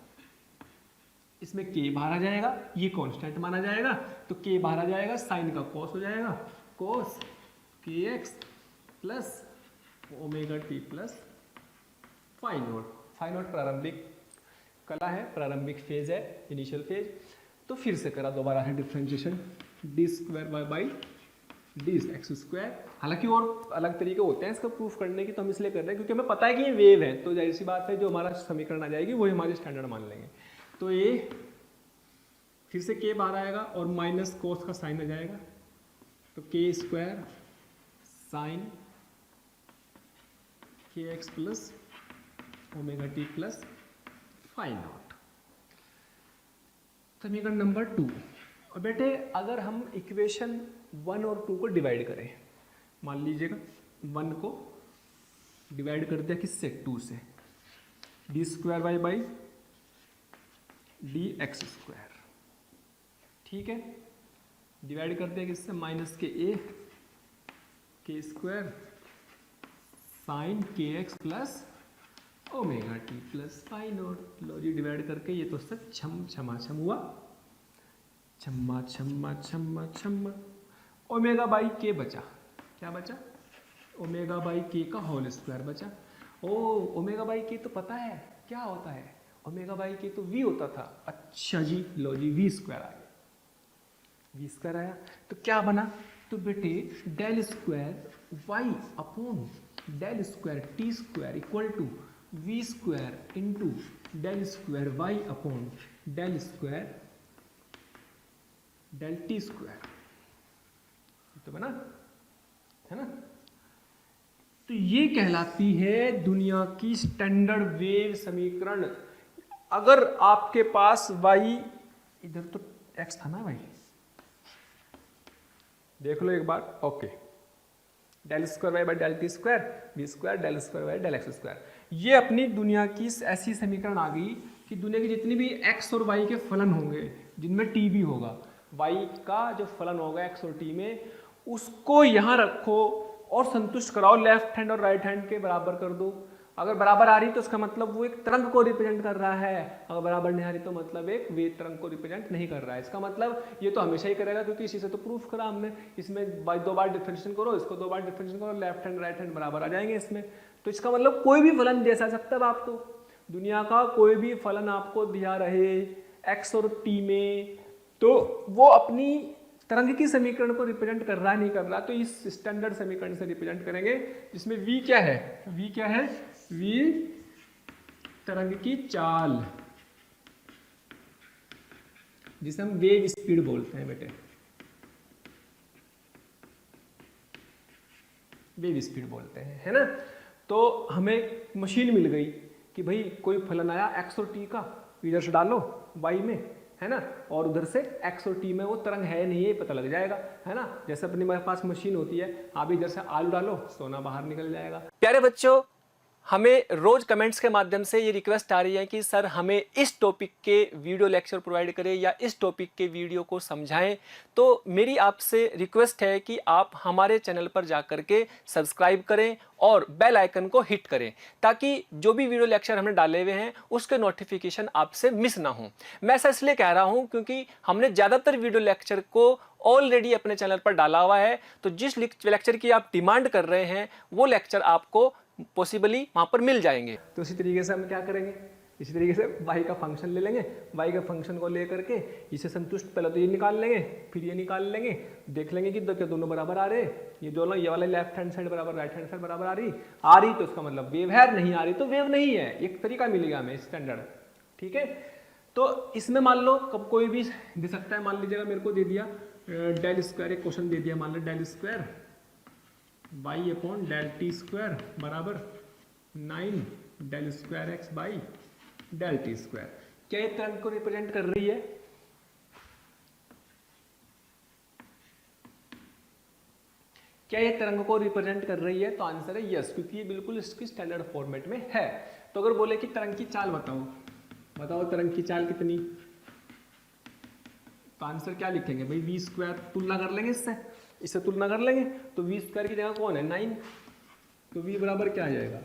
इसमें k बाहर आ जाएगा, ये कांस्टेंट माना जाएगा, तो k बाहर आ जाएगा, साइन का cos हो जाएगा, cos kx plus omega t plus phi naught. Phi naught प्रारंभिक कला है, प्रारंभिक फेज है, इनिशियल फेज। तो फिर से करा दोबारा है differentiation, d square y by d x square. हालांकि और अलग तरीके होते हैं इसका प्रूफ करने की, तो हम इसलिए कर रहे हैं क्योंकि हमें पता है कि ये वेव है, तो जाहिर सी बात है जो हमारा समीकरण आ जाएगी वही हमारे स्टैंडर्ड मान लेंगे। तो ये फिर से k बाहर आएगा और माइनस कोस का साइन आ जाएगा, तो k square sine k x plus omega t plus phi naught. समीकरण नंबर 2। और बेटे अगर हम इक्वेशन 1 और 2 को डिवाइड करें, मान लीजिएगा 1 को डिवाइड कर दिया किससे, 2 से, d square y by d x square, ठीक है। डिवाइड कर दिया किससे, minus k a k square sine k x plus omega t plus phi naught. लो जी डिवाइड करके ये तो सब छम छमा छम हुआ, छम्मा छम्मा छम्मा छम्मा, ओमेगा बाई के बचा, क्या बचा, ओमेगा बाई के का होल स्क्वायर बचा। ओ ओमेगा बाई के तो पता है क्या होता है, ओमेगा बाई के तो वी होता था। अच्छा जी, लो जी वी स्क्वायर आ गया, वी स्क्वायर आया तो क्या बना, तो बेटे del square y upon del square t square equal to v square into del square y upon del square del t square, तो बना है ना। तो ये कहलाती है दुनिया की स्टैंडर्ड वेव समीकरण। अगर आपके पास y, इधर तो x था ना भाई, देख लो एक बार, okay, del square y by del t square b square del square y del x square, ये अपनी दुनिया की ऐसी समीकरण आ गई कि दुनिया की जितनी भी x और y के फलन होंगे जिनमें t भी होगा, y का जो फलन होगा x और t में, उसको यहाँ रखो और संतुष्ट कराओ, लेफ्ट हैंड और राइट हैंड के बराबर कर दो। अगर बराबर आ रही तो उसका मतलब वो एक तरंग को रिप्रेजेंट कर रहा है, अगर बराबर नहीं आ रही तो मतलब एक वेव तरंग को रिप्रेजेंट नहीं कर रहा है। इसका मतलब ये तो हमेशा ही करेगा क्योंकि इसी से तो प्रूफ करा हमने। इसमें 2 बार डिफरेंशिएशन करो, इसको 2 बार डिफरेंशिएशन करो, लेफ्ट हैंड राइट हैंड बराबर आ जाएंगे इसमें। तो इसका मतलब कोई भी फलन दे सकता है आपको, दुनिया का कोई भी फलन आपको दिया रहे एक्स और टी में, तो वो अपनी तरंग की समीकरण को रिप्रेजेंट कर रहा है नहीं कर रहा, तो इस स्टैंडर्ड समीकरण से रिप्रेजेंट करेंगे जिसमें v क्या है, v क्या है, v तरंग की चाल, जिसे हम वेव स्पीड बोलते हैं बेटे, वेव स्पीड बोलते हैं, है ना। तो हमें मशीन मिल गई कि भाई कोई फलन आया x और t का, इधर से डालो y में, है ना, और उधर से x और t में वो तरंग है नहीं है पता लग जाएगा, है ना। जैसे अपने मेरे पास मशीन होती है, आप इधर से आलू डालो, सोना बाहर निकल जाएगा। प्यारे बच्चों, हमें रोज कमेंट्स के माध्यम से ये रिक्वेस्ट आ रही है कि सर हमें इस टॉपिक के वीडियो लेक्चर प्रोवाइड करें या इस टॉपिक के वीडियो को समझाएं। तो मेरी आपसे रिक्वेस्ट है कि आप हमारे चैनल पर जाकर के सब्सक्राइब करें और बेल आइकन को हिट करें ताकि जो भी वीडियो लेक्चर हमने डाले हुए हैं उसके नोटिफिकेशन आपसे मिस ना हो। मैं ऐसा इसलिए कह रहा हूं क्योंकि हमने ज़्यादातर वीडियो लेक्चर को ऑलरेडी अपने चैनल पर डाला हुआ है, तो जिस लेक्चर की आप डिमांड कर रहे हैं वो लेक्चर आपको पॉसिबली वहां पर मिल जाएंगे। तो इसी तरीके से हम क्या करेंगे, इसी तरीके से y का फंक्शन ले लेंगे, y का फंक्शन को लेकर के इसे संतुष्ट, पहले तो ये निकाल लेंगे फिर ये निकाल लेंगे, देख लेंगे कि क्या दोनों बराबर आ रहे हैं, ये दोनों, ये वाला लेफ्ट हैंड साइड बराबर राइट हैंड साइड बराबर आ रही तो उसका मतलब वेव है, नहीं आ रही तो वेव नहीं है। एक तरीका मिलेगा हमें स्टैंडर्ड, ठीक है। तो इसमें मान लो कब कोई भी दे सकता है, मान लीजिएगा मेरे को दे दिया डेल स्क्वायर, एक क्वेश्चन दे दिया, मान लो del square y upon del t square बराबर 9 del square x by del t square, क्या ये तरंग को रिप्रेजेंट कर रही है? क्या ये तरंग को रिप्रेजेंट कर रही है? तो आंसर है यस, क्योंकि ये बिल्कुल इसकी स्टैंडर्ड फॉर्मेट में है। तो अगर बोले कि तरंग की चाल बताओ, बताओ तरंग की चाल कितनी, तो आंसर क्या लिखेंगे भाई, वी स्क्वायर, तुलना कर लेंगे इससे तुलना कर लेंगे, तो वी स्क्वायर की जगह कौन है 9, तो वी बराबर क्या आ जाएगा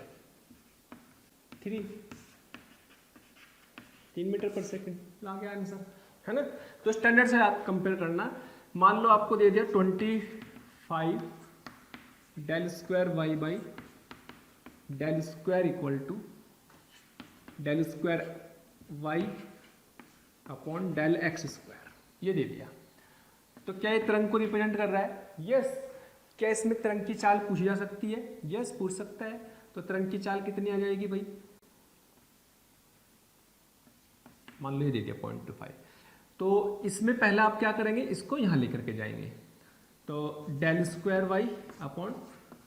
3 मीटर पर सेकंड, आ गया आंसर, है ना। तो स्टैंडर्ड से आप कंपेयर करना। मान लो आपको दे दिया 25 del square y by del square equal to del square y upon del x square, ये दे दिया। तो क्या ये तरंग को रिप्रेजेंट कर रहा है? यस। क्या इसमें तरंग की चाल पूछी जा सकती है? यस, पूछ सकता है। तो तरंग की चाल कितनी आ जाएगी भाई, मान लो ये दे दिया 0.25। तो इसमें पहला आप क्या करेंगे, इसको यहां लेकर के जाएंगे, तो del square y upon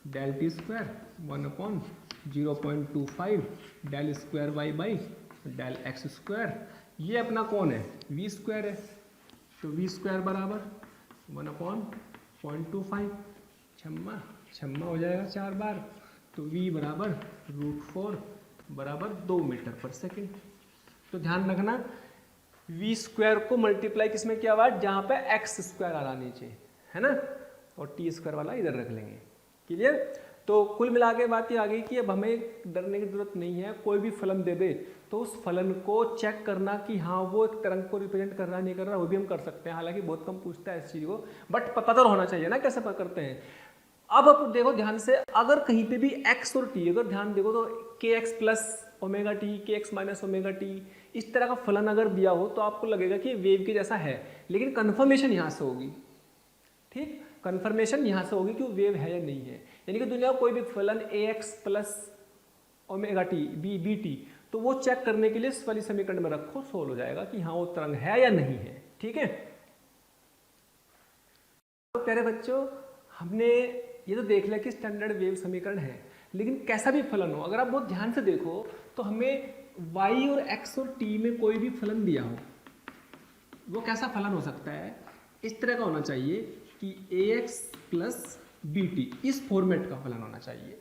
del t square 1 upon 0.25 del square y by del x square, ये अपना कौन है, वी स्क्वायर है, तो वी स्क्वायर बराबर 1 अपॉन 0.25, छम्मा हो जाएगा 4 बार, तो v बराबर √4 बराबर 2 मीटर पर सेकंड। तो ध्यान रखना v स्क्वायर को मल्टीप्लाई किसमें किया हुआ है, जहाँ पे x स्क्वायर आ रहा नीचे, है ना, और t स्क्वायर वाला इधर रख लेंगे। क्लियर? तो कुल मिला के बात ये आ गई कि अब हमें डरने की जरूरत नहीं है, कोई भी फलन दे दे तो उस फलन को चेक करना कि हाँ वो एक तरंग को रिप्रेजेंट कर रहा है नहीं कर रहा, वो भी हम कर सकते हैं। हालांकि बहुत कम पूछता है इस चीज़ को, बट पता तो होना चाहिए ना कैसे करते हैं। अब आप देखो ध्यान से, अगर कहीं पे भी x और t, अगर ध्यान देखो तो kx plus omega T, kx minus omega T, इस तरह का फलन अगर दिया हो तो आपको लगेगा कि वेव के जैसा है, लेकिन कन्फर्मेशन यहाँ से होगी। ठीक, कन्फर्मेशन यहाँ से होगी कि वो वेव है या नहीं है। यानी कि दुनिया का कोई भी फलन ax plus omega t b t, तो वो चेक करने के लिए इस वाली समीकरण में रखो, सोल्व हो जाएगा कि हाँ वो तरंग है या नहीं है। ठीक है, तो प्यारे बच्चों हमने ये तो देख लिया कि स्टैंडर्ड वेव समीकरण है, लेकिन कैसा भी फलन हो, अगर आप बहुत ध्यान से देखो तो हमें y और x और t में कोई भी फलन दिया हो, वो कैसा फलन हो सकता है, इस तरह का होना चाहिए कि ax प्लस bt, इस फॉर्मेट का फलन होना चाहिए,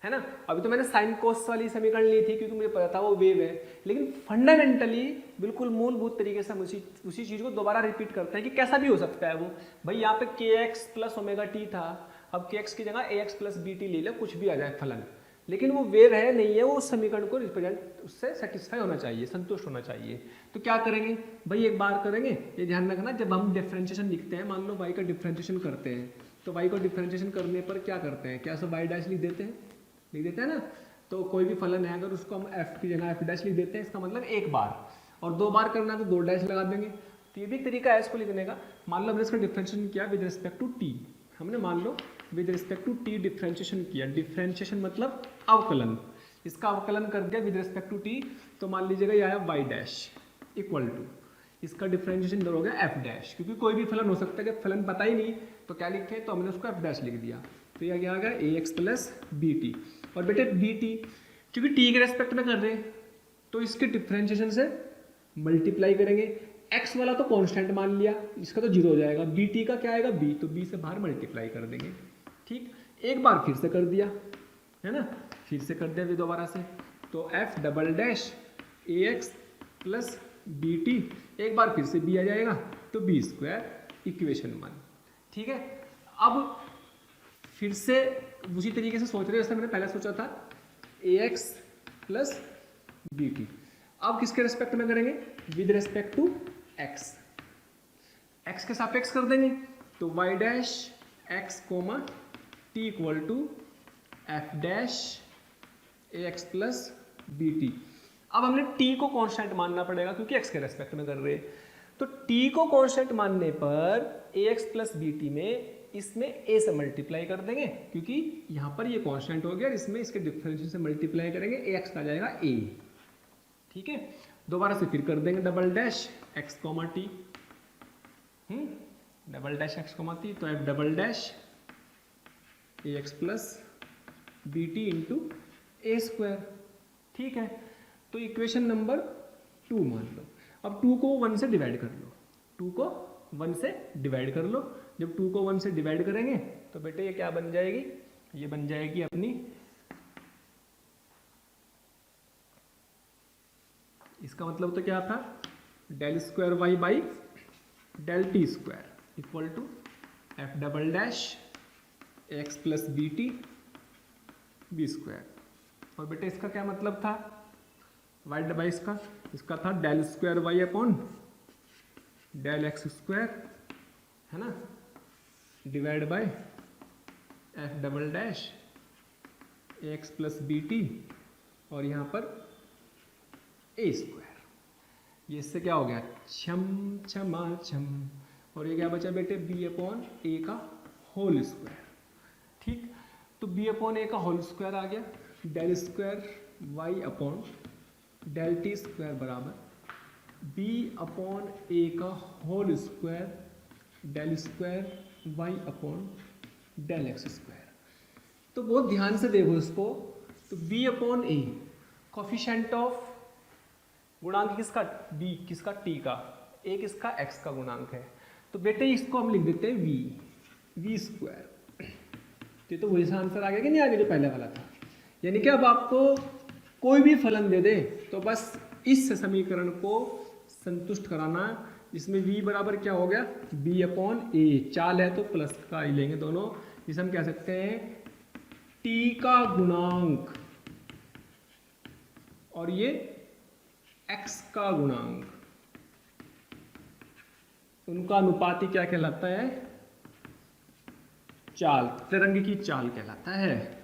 है ना। अभी तो मैंने साइन कोस वाली समीकरण ली थी क्योंकि मुझे पता था वो वेव है, लेकिन फंडामेंटली बिल्कुल मूलभूत तरीके से हम उसी चीज़ को दोबारा रिपीट करते हैं कि कैसा भी हो सकता है वो। भाई यहाँ पे kx प्लस ओमेगा टी था, अब kx की जगह ax प्लस bt ले लो, कुछ भी आ जाए फलन, लेकिन वो वेव है नहीं है, वो उस समीकरण को रिप्रेजेंट, उससे सेटिस्फाई होना चाहिए, संतुष्ट होना चाहिए। तो क्या करेंगे भाई, एक बार करेंगे, ये ध्यान रखना जब हम डिफरेंशिएशन लिखते हैं, मान लो y का डिफरेंशिएशन करते हैं, तो y को डिफरेंशिएशन करने पर क्या करते हैं, क्या सब y डैश लिख देते हैं ना। तो कोई भी फलन है अगर उसको हम f की जगह f डैश लिख देते हैं, इसका मतलब एक बार, और दो बार करना तो दो डैश लगा देंगे। तो ये भी एक तरीका है इसको लिखने का। मान लो हमने इसका डिफरेंशिएशन किया विद रिस्पेक्ट टू t, हमने मान लो with respect to t differentiation किया, डिफरेंशिएशन मतलब अवकलन, इसका अवकलन कर दिया विद रिस्पेक्ट टू t, तो मान लीजिएगा ये आया y डैश इक्वल टू, इसका डिफरेंशिएशन इधर हो गया f डैश, क्योंकि कोई भी फलन हो सकता है, जब फलन पता ही नहीं तो क्या लिखे, तो हमने उसको f डैश लिख दिया, तो यह क्या आ गया ax प्लस bt। और बेटे bt क्योंकि t के रेस्पेक्ट में कर रहे हैं तो इसके डिफरेंशिएशन से मल्टीप्लाई करेंगे, x वाला तो कांस्टेंट मान लिया, इसका तो जीरो हो जाएगा, bt का क्या आएगा b, तो b से बाहर मल्टीप्लाई कर देंगे। ठीक, एक बार फिर से कर दिया, है ना, फिर से कर दिया दोबारा से, तो f double dash ax plus bt, एक बार फिर से b आ जाएगा, तो b स्क्वायर इक्वेशन 1। ठीक है, अब फिर से उसी तरीके से सोच रहे हैं जैसे मैंने पहले सोचा था, ax प्लस bt, अब किसके रेस्पेक्ट में करेंगे, with respect to x, x के सापेक्ष कर देंगे, तो y डैश x कोमा t equal to f dash ax plus bt। अब हमने t को कांस्टेंट मानना पड़ेगा क्योंकि x के रेस्पेक्ट में कर रहे हैं, तो t को कांस्टेंट मानने पर ax प्लस bt में इसमें a से मल्टीप्लाई कर देंगे, क्योंकि यहाँ पर ये कांस्टेंट हो गया, इसमें इसके डिफरेंशियल से मल्टीप्लाई करेंगे, ax का जाएगा a। ठीक है, दोबारा से फिर कर देंगे डबल डैश x कोमा t, डबल डैश x कोमा t, तो f double dash ax plus bt into a square. ठीक है, तो इक्वेशन नंबर 2 मान लो। अब 2 को 1 से डिवाइड कर लो, 2 को 1 से डिवाइड कर लो, जब 2 को 1 से डिवाइड करेंगे तो बेटे ये क्या बन जाएगी, ये बन जाएगी अपनी, इसका मतलब तो क्या था, del square y by del t square equal to f double dash x plus b t b square. और बेटे इसका क्या मतलब था, वाई बाई इसका था del square y upon del x square, है ना, divide by f double dash x plus b t, और यहाँ पर ए स्क्वायर। ये इससे क्या हो गया, छम छमा छम, और ये क्या बचा बेटे, बी अपॉन ए का होल स्क्वायर। ठीक, तो बी अपॉन ए का होल स्क्वायर आ गया, del square y upon del t square बराबर बी अपॉन ए का whole square del square y upon del x square. तो बहुत ध्यान से देखो इसको, तो b upon a coefficient of गुणांक किसका, b किसका, t का, a किसका, x का गुणांक है, तो बेटे इसको हम लिख देते हैं v स्क्वायर। तो वही सा आंसर आ गया कि नहीं, आगे जो पहले वाला था। यानी कि अब आपको कोई भी फलन दे दे तो बस इस समीकरण को संतुष्ट कराना, इसमें v बराबर क्या हो गया, b अपॉन ए, चाल है तो प्लस का ही लेंगे दोनों, जिसे हम कह सकते हैं t का गुणांक और ये x का गुणांक, उनका अनुपाती क्या कहलाता है, चाल, तरंग की चाल कहलाता है।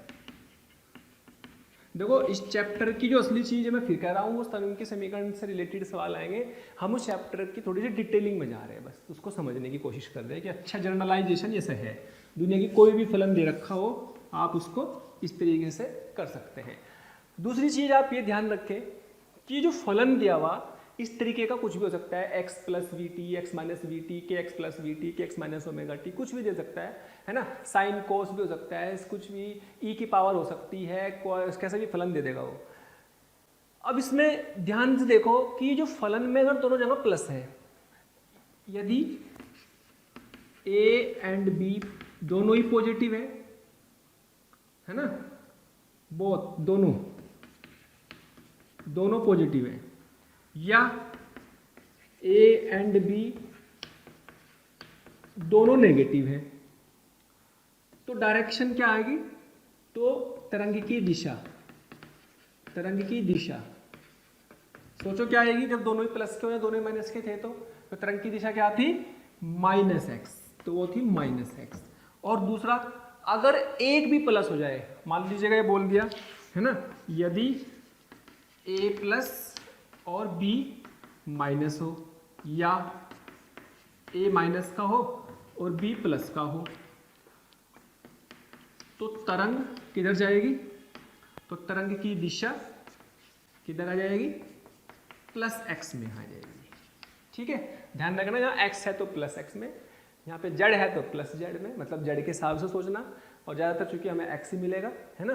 देखो इस चैप्टर की जो असली चीज है, मैं फिर कह रहा हूँ, वो तरंग के समीकरण से रिलेटेड सवाल आएंगे, हम उस चैप्टर की थोड़ी सी डिटेलिंग में जा रहे हैं, बस उसको समझने की कोशिश कर रहे हैं कि अच्छा जर्नलाइजेशन जैसे है, दुनिया की कोई भी फलन दे रखा हो आप उसको इस तरीके से कर सकते हैं। दूसरी चीज आप ये ध्यान रखें कि जो फलन दिया हुआ इस तरीके का कुछ भी हो सकता है, x plus we T, x minus v T, के एक्स प्लस वी टी, के एक्स माइनस ओमेगा टी, कुछ भी दे सकता है ना, साइन कोस भी हो सकता है, कुछ भी e की पावर हो सकती है, कैसा भी फलन दे देगा वो। अब इसमें ध्यान से देखो कि जो फलन में अगर दोनों जगह प्लस है, यदि a एंड b दोनों ही पॉजिटिव है ना, बोथ दोनों पॉजिटिव है, या a एंड b दोनों नेगेटिव है, तो डायरेक्शन क्या आएगी, तो तरंग की दिशा सोचो क्या आएगी, जब दोनों ही प्लस के हो या दोनों ही माइनस के थे तो तरंग की दिशा क्या थी, माइनस एक्स, तो वो थी माइनस एक्स। और दूसरा, अगर एक भी प्लस हो जाए, मान लीजिएगा ये बोल दिया है ना, यदि a प्लस और b माइनस हो, या a माइनस का हो और b प्लस का हो, तो तरंग किधर जाएगी, तो तरंग की दिशा किधर आ जाएगी, प्लस x में आ जाएगी। ठीक है, ध्यान रखना, यहाँ x है तो प्लस x में, यहाँ पे z है तो प्लस z में, मतलब z के हिसाब से सोचना, और ज़्यादातर चूंकि हमें x ही मिलेगा है ना,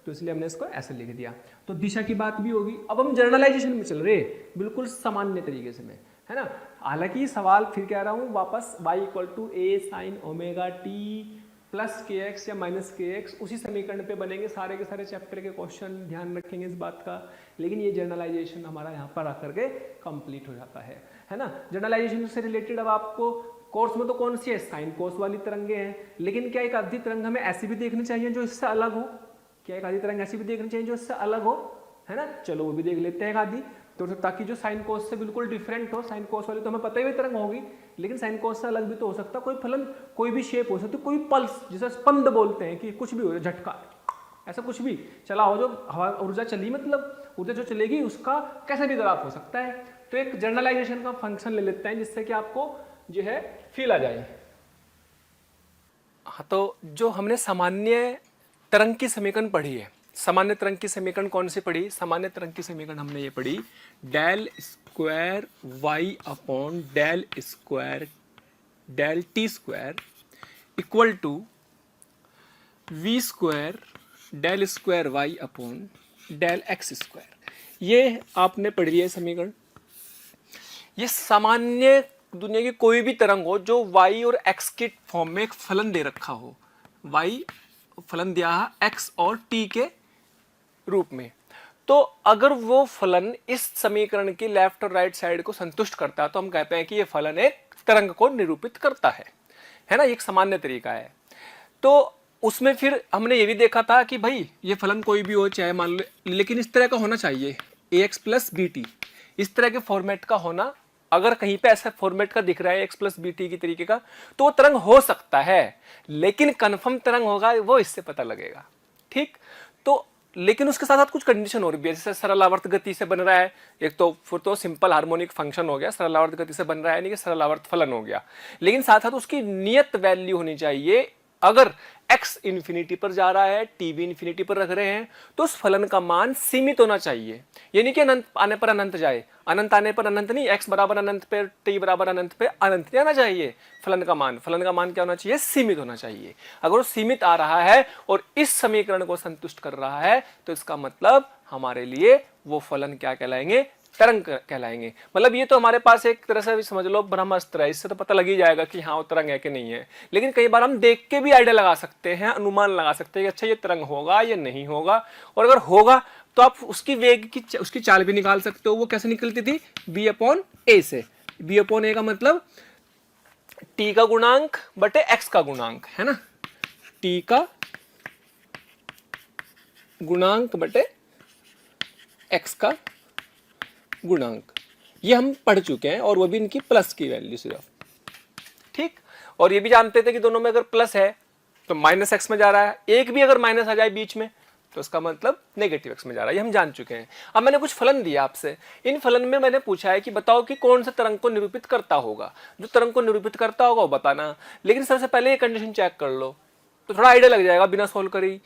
तो इसलिए हमने इसको ऐसे लिख दिया। तो दिशा की बात भी होगी। अब हम जर्नलाइजेशन में चल रहे हैं, बिल्कुल सामान्य तरीके से में, है ना। हालांकि सवाल फिर कह रहा हूँ वापस, y equal to a sine omega t plus k x या माइनस के एक्स, उसी समीकरण पे बनेंगे सारे के सारे चैप्टर के क्वेश्चन, ध्यान रखेंगे इस बात का। लेकिन ये जर्नलाइजेशन हमारा यहाँ पर आकर के कंप्लीट हो जाता है ना। जर्नलाइजेशन से रिलेटेड अब आपको कोर्स में तो कौन सी है, साइन कोस वाली तरंगे हैं, लेकिन क्या एक आधी तरंग हमें ऐसी भी देखनी चाहिए जो इससे अलग हो, क्या एक आधी तरंग ऐसी भी देखनी चाहिए जो इससे अलग हो, है ना। चलो वो भी देख लेते हैं एक आधी, तो ताकि जो साइन कोस से बिल्कुल डिफरेंट हो। साइन कोस वाली तो हमें पता ही तरंग होगी, लेकिन साइन कोस से अलग भी तो हो सकता है, कोई फलन, कोई भी शेप हो सकती है, कोई पल्स, जिसे स्पंद बोलते हैं, कि कुछ भी हो, झटका, ऐसा कुछ भी चला हो, जो हवा ऊर्जा चली, मतलब ऊर्जा जो चलेगी उसका कैसा भी ग्राफ हो सकता है। तो एक जर्नलाइजेशन का फंक्शन ले लेते हैं जिससे कि आपको जो है फील आ जाए। हाँ, तो जो हमने सामान्य तरंग की समीकरण पढ़ी है, सामान्य तरंग की समीकरण कौन सी पढ़ी, सामान्य तरंग की समीकरण हमने ये पढ़ी, del square y upon del square del t square equal to v square del square y upon del x square. ये आपने पढ़ी है समीकरण। ये सामान्य दुनिया की कोई भी तरंग हो जो y और x के फॉर्म में एक फलन दे रखा हो, y फलन दिया है x और t के रूप में, तो अगर वो फलन इस समीकरण की लेफ्ट और राइट साइड को संतुष्ट करता है तो हम कहते हैं कि ये फलन एक तरंग को निरूपित करता है ना। एक सामान्य तरीका है। तो उसमें फिर हमने ये भी देखा था कि भाई ये फलन कोई भी हो, चाहे मान लो, लेकिन इस तरह का होना चाहिए, ax प्लस बी टी, इस तरह के फॉर्मेट का होना। अगर कहीं पे ऐसा फॉर्मेट का दिख रहा है x प्लस बी टी की तरीके का, तो वो तरंग हो सकता है, लेकिन कन्फर्म तरंग होगा वो इससे पता लगेगा। ठीक, तो लेकिन उसके साथ साथ कुछ कंडीशन और भी है, जैसे सरल आवर्त गति से बन रहा है, एक तो फिर तो सिंपल हार्मोनिक फंक्शन हो गया, सरल आवर्त गति से बन रहा है, नहीं कि सरल आवर्त फलन हो गया, लेकिन साथ साथ उसकी नियत वैल्यू होनी चाहिए। अगर x इन्फिनिटी पर जा रहा है, t भी इन्फिनिटी पर रख रहे हैं, तो उस फलन का मान सीमित होना चाहिए। ये नहीं कि अनंत आने पर अनंत जाए, अनंत आने पर अनंत नहीं, x बराबर अनंत पे, t बराबर अनंत पे अनंत नहीं आना चाहिए। फलन का मान क्या होना चाहिए, सीमित होना चाहिए। अगर वो सीमित आ रहा है और इस समीकरण को संतुष्ट कर रहा है, तो इसका मतलब हमारे लिए वो फलन क्या कहलाएंगे, तरंग कहलाएंगे। मतलब ये तो हमारे पास एक तरह से भी समझ लो ब्रह्मास्त्र है, इससे तो पता लग ही जाएगा कि हाँ वो तरंग है कि नहीं है। लेकिन कई बार हम देख के भी आइडिया लगा सकते हैं, अनुमान लगा सकते हैं कि अच्छा ये तरंग होगा या नहीं होगा, और अगर होगा तो आप उसकी वेग की उसकी चाल भी निकाल सकते हो। वो कैसे निकलती थी, b अपॉन ए से। b अपॉन ए का मतलब t का गुणांक बटे x का गुणांक, है ना, t का गुणांक बटे x का गुणांक। ये हम पढ़ चुके हैं, और वो भी इनकी प्लस की वैल्यू सिर्फ। ठीक, और ये भी जानते थे कि दोनों में अगर प्लस है तो माइनस एक्स में जा रहा है, एक भी अगर माइनस आ जाए बीच में तो उसका मतलब नेगेटिव एक्स में जा रहा है, ये हम जान चुके हैं। अब मैंने कुछ फलन दिया आपसे, इन फलन में मैंने पूछा है कि बताओ कि कौन सा तरंग को निरूपित करता होगा। जो तरंग को निरूपित करता होगा वो बताना, लेकिन सबसे पहले ये कंडीशन चेक कर लो तो थोड़ा आइडिया लग जाएगा बिना सोल्व करे ही।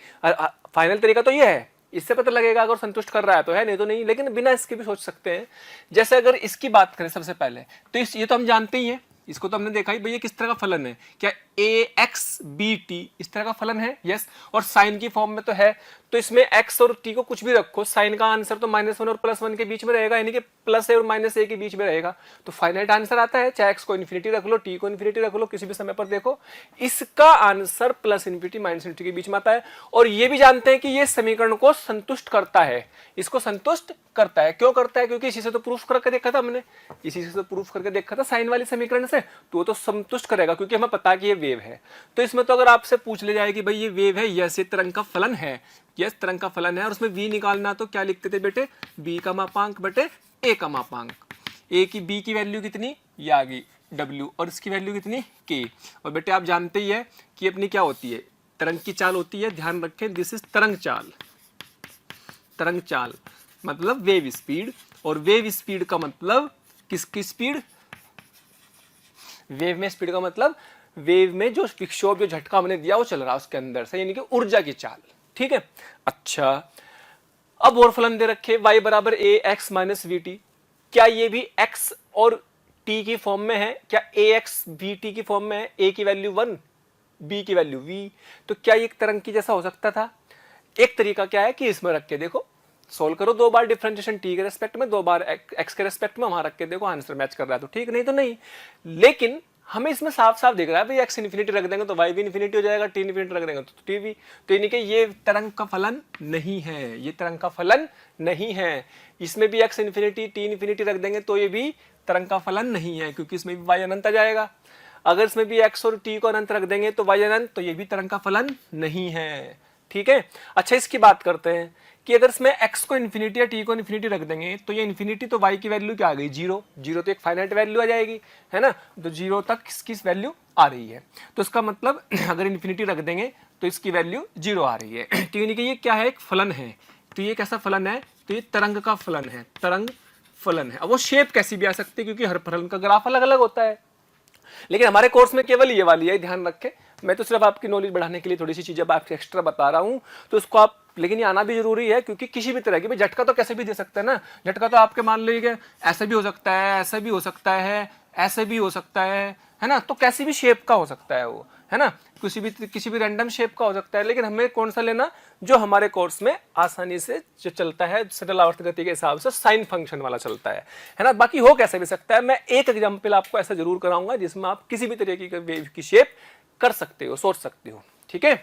फाइनल तरीका तो ये है, इससे पता लगेगा अगर संतुष्ट कर रहा है तो है, नहीं तो नहीं। लेकिन बिना इसके भी सोच सकते हैं। जैसे अगर इसकी बात करें सबसे पहले, तो ये तो हम जानते ही हैं, इसको तो हमने देखा ही, भैया किस तरह का फलन है, क्या ax/bt इस तरह का फलन है, यस। और साइन की फॉर्म में तो है, तो इसमें x और t को कुछ भी रखो, साइन का आंसर तो -1 और +1 के बीच में रहेगा, यानी कि +a और -a के बीच में रहेगा, तो फाइनाइट आंसर आता है। चाहे x को इन्फिनिटी रख लो, t को इन्फिनिटी रख लो, किसी भी समय पर देखो, इसका आंसर +∞ -∞ के बीच में आता है। और ये भी जानते हैं कि ये समीकरण को संतुष्ट करता है, इसको संतुष्ट करता है। क्यों करता है? क्योंकि इसी से तो प्रूफ करके देखा था हमने, इसी से तो प्रूफ करके देखा था साइन वाले समीकरण से, तो वो तो संतुष्ट करेगा, क्योंकि हमें पता है कि ये वेव है। तो इसमें तो अगर आपसे पूछ ले जाए कि भाई ये वेव है, यस, ये तरंग का फलन है, यस तरंग का फलन है, और उसमें v निकालना, तो क्या लिखते थे बेटे, b का मापांक बटे a का मापांक। a की b की वैल्यू कितनी, ये आ गई w, और इसकी वैल्यू कितनी, k। और बेटे आप जानते ही है कि अपनी क्या होती है, तरंग की चाल होती है, ध्यान रखें, दिस इज तरंग चाल। तरंग चाल मतलब वेव स्पीड, और वेव स्पीड का मतलब किसकी स्पीड, वेव में स्पीड का मतलब वेव में जो विक्षोभ, जो झटका हमने दिया वो चल रहा है उसके अंदर से, यानी कि ऊर्जा की चाल, ठीक है। अच्छा, अब और फलन दे रखे, y बराबर ax - vt, क्या ये भी x और t की फॉर्म में है, क्या ax vt की फॉर्म में है, a की वैल्यू 1, b की वैल्यू v, तो क्या ये एक तरंग की जैसा हो सकता था? एक तरीका क्या है कि इसमें रख के देखो, सोल्व करो 2 बार डिफरेंशिएशन t के रेस्पेक्ट में, 2 बार x के रेस्पेक्ट में, वहां रख के देखो आंसर मैच कर रहा है तो ठीक, नहीं तो नहीं। लेकिन हमें इसमें साफ साफ दिख रहा है भाई x इन्फिनिटी रख देंगे तो y भी इन्फिनिटी हो जाएगा, t इन्फिनिटी रख देंगे तो t भी, तो यानी कि ये तरंग का फलन नहीं है, ये तरंग का फलन नहीं है। इसमें भी x इन्फिनिटी t इन्फिनिटी रख देंगे तो ये भी तरंग का फलन नहीं है, क्योंकि इसमें भी y अनंत आ जाएगा। अगर इसमें भी x और t को अनंत रख देंगे तो y अनंत, तो ये भी तरंग का फलन नहीं है, ठीक है। अच्छा, इसकी बात करते हैं कि अगर इसमें x को इन्फिनिटी या t को इन्फिनिटी रख देंगे तो ये इन्फिनिटी, तो y की वैल्यू क्या आ गई, 0, 0 तो एक फाइनाइट वैल्यू आ जाएगी, है ना, तो 0 तक इसकी वैल्यू आ रही है, तो इसका मतलब अगर इन्फिनिटी रख देंगे तो इसकी वैल्यू 0 आ रही है। तो यानी कि ये क्या है, एक फलन है। तो ये कैसा फलन है, तो ये तरंग का फलन है, तरंग फलन है। अब वो शेप कैसी भी आ सकती है, क्योंकि हर फलन का ग्राफ अलग अलग होता है, लेकिन हमारे कोर्स में केवल ये वाली है, ध्यान रखें। मैं तो सिर्फ आपकी नॉलेज बढ़ाने के लिए थोड़ी सी चीजें आपको एक्स्ट्रा बता रहा हूं, तो उसको आप, लेकिन ये आना भी जरूरी है, क्योंकि किसी भी तरह की भाई झटका तो कैसे भी दे सकते हैं ना, झटका तो आपके मान लीजिए ऐसे भी हो सकता है, ऐसे भी हो सकता है, ऐसे भी हो सकता है ना, तो कैसी भी शेप का हो सकता है वो, है ना, किसी भी रैंडम शेप का हो सकता है। लेकिन हमें कौन सा लेना, जो हमारे कोर्स में आसानी से जो चलता है सरल आवर्त गति के हिसाब से, साइन फंक्शन वाला चलता है ना। बाकी हो कैसे भी सकता है, मैं एक एग्जांपल आपको ऐसा जरूर कराऊंगा जिसमें आप किसी भी तरीके की वेव की शेप कर सकते हो, सोच सकते हो, ठीक है।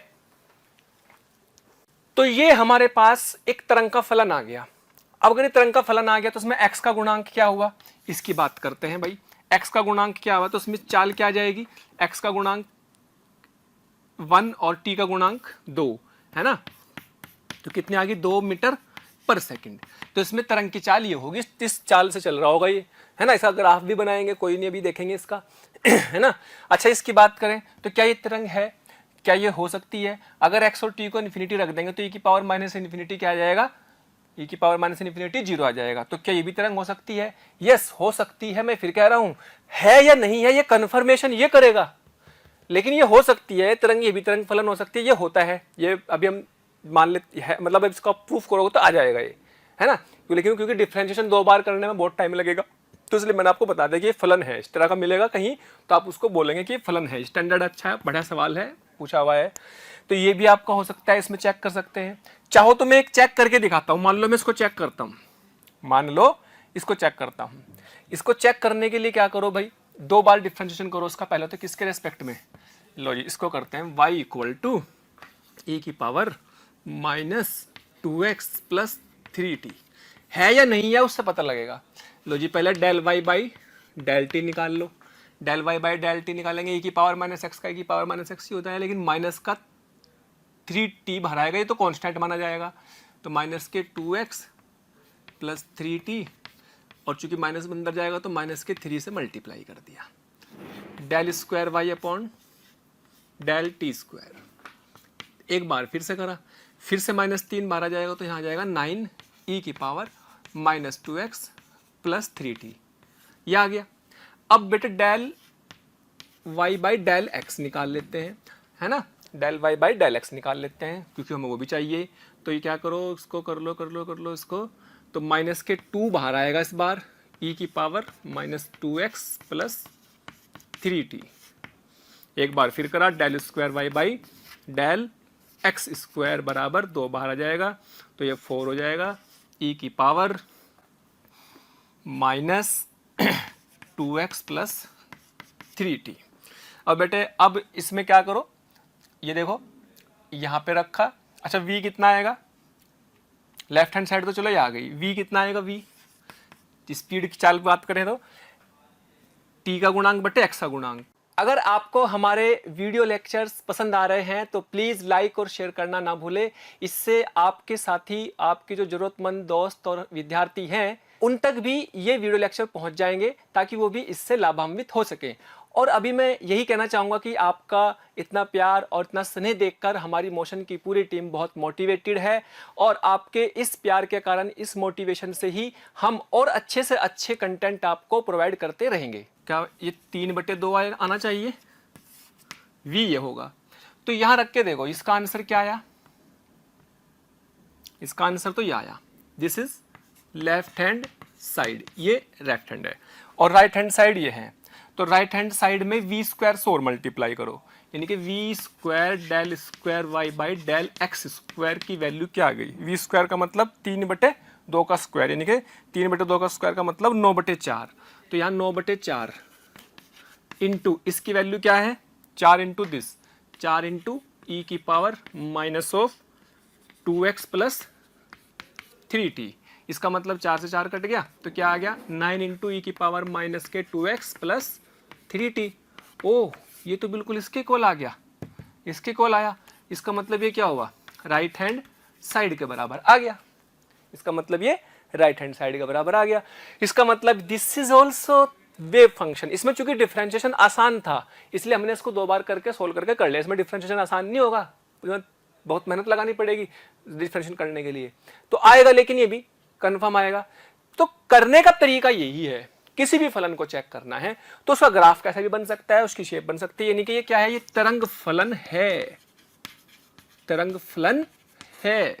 तो ये हमारे पास एक तरंग का फलन आ गया। अब अगर ये तरंग का फलन आ गया तो उसमें x का गुणांक क्या हुआ, इसकी बात करते हैं भाई। x का गुणांक क्या हुआ, तो उसमें चाल क्या आ जाएगी, x का गुणांक 1 और t का गुणांक 2, है ना, तो कितनी आ गई, 2 मीटर पर सेकंड। तो इसमें तरंग की चाल ये होगी, इस चाल से चल रहा होगा ये, है ना। इसका ग्राफ भी बनाएंगे, कोई नहीं, अभी देखेंगे इसका है ना। अच्छा, इसकी बात करें तो क्या ये तरंग है, क्या ये हो सकती है? अगर x और t को इन्फिनिटी रख देंगे तो e की पावर माइनस इन्फिनिटी क्या आ जाएगा, e की पावर माइनस इन्फिनिटी 0 आ जाएगा। तो क्या ये भी तरंग हो सकती है? यस, हो सकती है। मैं फिर कह रहा हूं, है या नहीं है ये कंफर्मेशन ये करेगा, लेकिन ये हो सकती है तरंग, ये भी तरंग फलन हो सकती है, ये होता है, ये अभी हम मान लेते हैं, मतलब इसका प्रूफ करोगे तो आ जाएगा ये, है ना। लेकिन क्योंकि डिफरेंशिएशन 2 बार करने में बहुत टाइम लगेगा, तो इसलिए मैंने आपको बता दिया कि ये फलन है। इस तरह का मिलेगा कहीं तो आप उसको बोलेंगे कि ये फलन है। स्टैंडर्ड अच्छा है, बढ़िया सवाल है, पूछा हुआ है, तो ये भी आपका हो सकता है, इसमें चेक कर सकते हैं। चाहो तो मैं एक चेक करके दिखाता हूं, मान लो मैं इसको चेक करता हूं, मान लो इसको चेक करता हूं। इसको चेक करने के लिए क्या करो भाई, 2 बार डिफरेंशिएशन करो उसका, पहले तो किसके रेस्पेक्ट में, लो जी इसको करते हैं, y इक्वल टू e की पावर -2x + 3t, है या नहीं है उससे पता लगेगा। लो जी, पहले del y by del t निकाल लो, del y by del t निकालेंगे, e की पावर -x का e की पावर -x ही होता है, लेकिन माइनस का 3t बाहर आएगा, ये तो कांस्टेंट माना जाएगा, तो माइनस के 2x + 3t, और चूंकि माइनस अंदर जाएगा तो माइनस के 3 से मल्टीप्लाई कर दिया, del square y upon del t square. एक बार फिर से करा, फिर से -3 बार आ जाएगा, तो यहाँ आ जाएगा 9 e की पावर -2x + 3t, ये आ गया। अब बेटे del y by del x निकाल लेते हैं, है ना, del y by del x निकाल लेते हैं क्योंकि हमें वो भी चाहिए। तो ये क्या करो, इसको कर लो इसको, तो माइनस के 2 बाहर आएगा इस बार, e की पावर -2x प्लस 3t। एक बार फिर करा, del square y by del x square बराबर 2 बाहर आ जाएगा, तो ये 4 हो जाएगा, e की पावर -2x प्लस 3t। अब बेटे अब इसमें क्या करो, ये देखो यहाँ पे रखा, अच्छा v कितना आएगा, लेफ्ट हैंड साइड तो चलो ये आ गई, v कितना आएगा, v स्पीड की चाल की बात करें तो t का गुणांक बटे x का गुणांक। अगर आपको हमारे वीडियो लेक्चर्स पसंद आ रहे हैं तो प्लीज़ लाइक और शेयर करना ना भूलें। इससे आपके साथी, आपके जो ज़रूरतमंद दोस्त और विद्यार्थी हैं उन तक भी ये वीडियो लेक्चर पहुंच जाएंगे ताकि वो भी इससे लाभान्वित हो सकें। और अभी मैं यही कहना चाहूँगा कि आपका इतना प्यार और इतना स्नेह देखकर हमारी मोशन की पूरी टीम बहुत मोटिवेटेड है और आपके इस प्यार के कारण, इस मोटिवेशन से ही हम और अच्छे से अच्छे कंटेंट आपको प्रोवाइड करते रहेंगे। क्या ये 3/2 आना चाहिए, v ये होगा। तो यहाँ रख के देखो इसका आंसर क्या आया, इसका आंसर तो ये आया, this is left hand side, ये लेफ्ट हैंड है और राइट हैंड साइड ये है। तो राइट हैंड साइड में v स्क्वायर से और मल्टीप्लाई करो, यानी कि v square del square y by del x square की वैल्यू क्या आ गई, v स्क्वायर का मतलब 3/2 का स्क्वायर, यानी कि 3/2 का स्क्वायर का मतलब 9/4। तो यहाँ 9/4 इंटू इसकी वैल्यू क्या है, 4 इंटू दिस, 4 इंटू ई की पावर -2x प्लस 3t। इसका मतलब 4 से 4 कट गया तो क्या आ गया, 9 इंटू ई की पावर -2x प्लस 3t। ओह ये तो बिल्कुल इसके कोल आ गया, इसके कोल आया। इसका मतलब ये क्या हुआ, राइट हैंड साइड के बराबर आ गया। इसका मतलब ये राइट हैंड साइड के बराबर आ गया। इसका मतलब this is also wave function. इसमें चूंकि डिफरेंशिएशन आसान था इसलिए हमने इसको 2 बार करके सोल्व करके कर लिया। इसमें डिफरेंशिएशन आसान नहीं होगा, बहुत मेहनत लगानी पड़ेगी डिफरेंशिएशन करने के लिए, तो आएगा लेकिन ये भी कंफर्म आएगा। तो करने का तरीका यही है, किसी भी फलन को चेक करना है तो उसका ग्राफ कैसा भी बन सकता है, उसकी शेप बन सकती है, यानी कि ये क्या है, ये तरंग फलन है, तरंग फलन है,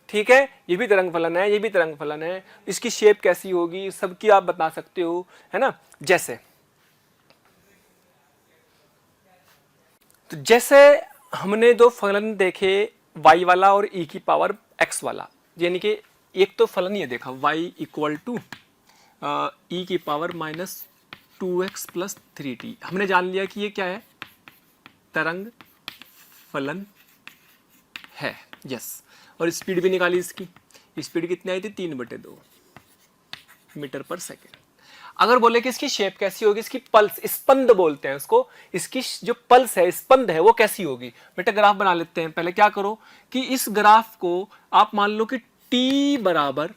ठीक है। ये भी तरंग फलन है, ये भी तरंग फलन है, इसकी शेप कैसी होगी सबकी आप बता सकते हो, है ना। जैसे हमने दो फलन देखे y वाला और e की पावर x वाला, यानी कि एक तो फलन ये देखा y इक्वल टू e की पावर -2x प्लस 3t। हमने जान लिया कि ये क्या है, तरंग फलन है, यस। और स्पीड भी निकाली, इसकी स्पीड कितनी आई थी, 3/2 मीटर पर सेकेंड। अगर बोले कि इसकी शेप कैसी होगी, इसकी पल्स, स्पंद बोलते हैं उसको, इसकी जो पल्स है, स्पंद है, वो कैसी होगी, बेटा ग्राफ बना लेते हैं। पहले क्या करो कि इस ग्राफ को आप मान लो कि t बराबर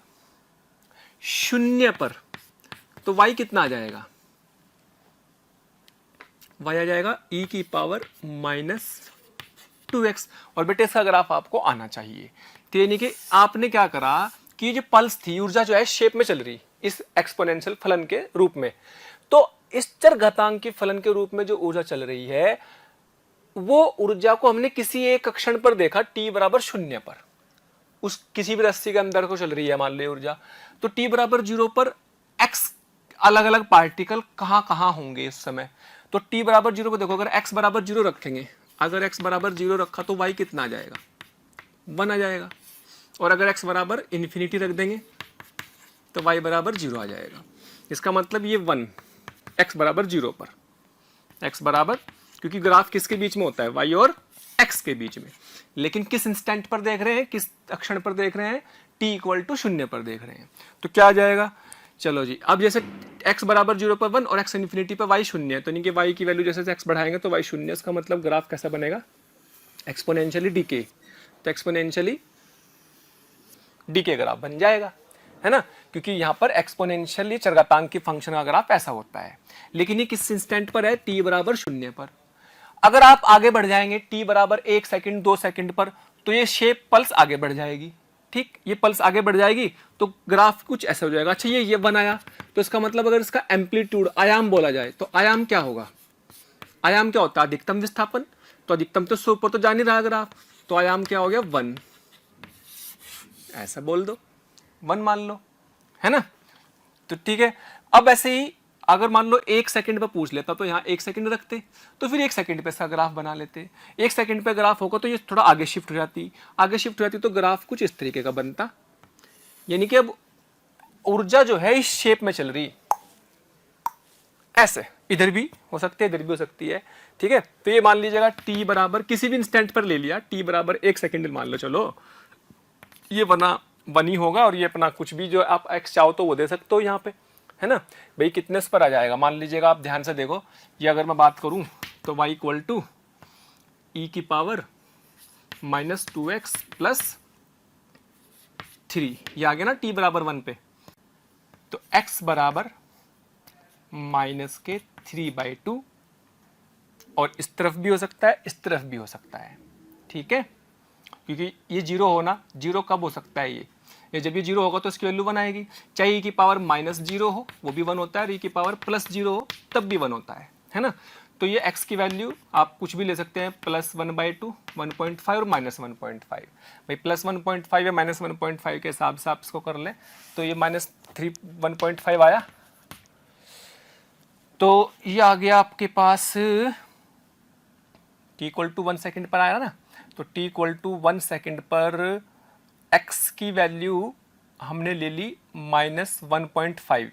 0 पर, तो y कितना आ जाएगा, y आ जाएगा e की पावर -2x। और बेटे इसका ग्राफ आपको आना चाहिए। तो यानी कि आपने क्या करा कि जो पल्स थी, ऊर्जा जो है शेप में चल रही इस एक्सपोनेंशियल फलन के रूप में, तो इस चरघातांकी फलन के रूप में जो ऊर्जा चल रही है वो ऊर्जा को हमने किसी एक कक्षण पर देखा t बराबर 0 पर, उस किसी भी रस्सी के अंदर को चल रही है मान ली ऊर्जा, तो t बराबर 0 पर x अलग अलग पार्टिकल कहां कहां होंगे इस समय। तो t बराबर 0 पर देखो, अगर x बराबर 0 रखेंगे, अगर x बराबर 0 रखा तो y कितना आ जाएगा, 1 आ जाएगा। और अगर x बराबर इन्फिनिटी रख देंगे तो y बराबर 0 आ जाएगा। इसका मतलब ये 1 x बराबर 0 पर, x बराबर, क्योंकि ग्राफ किसके बीच में होता है, y और x के बीच में, लेकिन किस इंस्टेंट पर देख रहे हैं, किस अक्षण पर देख रहे हैं, t इक्वल टू 0 पर देख रहे हैं। तो क्या आ जाएगा, चलो जी, अब जैसे x बराबर 0 पर 1 और x इन्फिनिटी पर y 0 है, तो यानी कि y की वैल्यू जैसे x बढ़ाएंगे तो y 0 है। इसका मतलब ग्राफ कैसा बनेगा, एक्सपोनेंशियली डीके, तो एक्सपोनेंशियली डीके ग्राफ बन जाएगा, है ना, क्योंकि यहाँ पर एक्सपोनेंशियली चरघातांकी फंक्शन का ग्राफ ऐसा होता है। लेकिन ये किस इंस्टेंट पर है, t बराबर 0 पर। अगर आप आगे बढ़ जाएंगे t बराबर 1 सेकंड 2 सेकंड पर, तो ये शेप पल्स आगे बढ़ जाएगी, ठीक, ये पल्स आगे बढ़ जाएगी तो ग्राफ कुछ ऐसा हो जाएगा। अच्छा ये बनाया, तो इसका मतलब अगर इसका एम्पलीट्यूड, आयाम बोला जाए तो आयाम क्या होगा, आयाम क्या होता है? अधिकतम विस्थापन। तो अधिकतम तो 100 पर तो जा नहीं रहा ग्राफ, तो आयाम क्या हो गया? 1, ऐसा बोल दो, 1 मान लो, है ना। तो ठीक है, अब ऐसे ही अगर मान लो 1 सेकंड पे पूछ लेता तो यहाँ 1 सेकंड रखते, तो फिर 1 सेकंड पे इसका ग्राफ बना लेते। 1 सेकंड पे ग्राफ होगा तो ये थोड़ा आगे शिफ्ट हो जाती, आगे शिफ्ट हो जाती तो ग्राफ कुछ इस तरीके का बनता। यानी कि अब ऊर्जा जो है इस शेप में चल रही, ऐसे इधर भी हो सकती है, इधर भी हो सकती है, ठीक है। तो ये मान लीजिएगा t बराबर किसी भी इंस्टेंट पर ले लिया, t बराबर 1 सेकंड मान लो, चलो ये बना 1 ही होगा, और ये अपना कुछ भी जो आप x चाहो तो वो दे सकते हो यहाँ पे, है ना भाई। कितने पर आ जाएगा मान लीजिएगा, आप ध्यान से देखो, ये अगर मैं बात करूं तो y इक्वल टू e की पावर -2x प्लस 3, ये आ गया ना t बराबर 1 पे। तो x बराबर -3/2, और इस तरफ भी हो सकता है, इस तरफ भी हो सकता है, ठीक है। क्योंकि ये 0 होना, 0 कब हो सकता है? ये जब ये 0 होगा तो इसकी वैल्यू 1 आएगी, चाहे e की पावर -0 हो वो भी 1 होता है, और e की पावर +0 हो तब भी 1 होता है ना। तो ये x की वैल्यू आप कुछ भी ले सकते हैं, +1/2, 1.5 और -1.5। भाई +1.5 या -1.5 के हिसाब से आप इसको कर लें, तो ये -3 1.5 आया। तो ये आ गया आपके पास t इक्वल टू 1 सेकेंड पर आया ना, तो t इक्वल टू 1 सेकेंड पर x की वैल्यू हमने ले ली -1.5,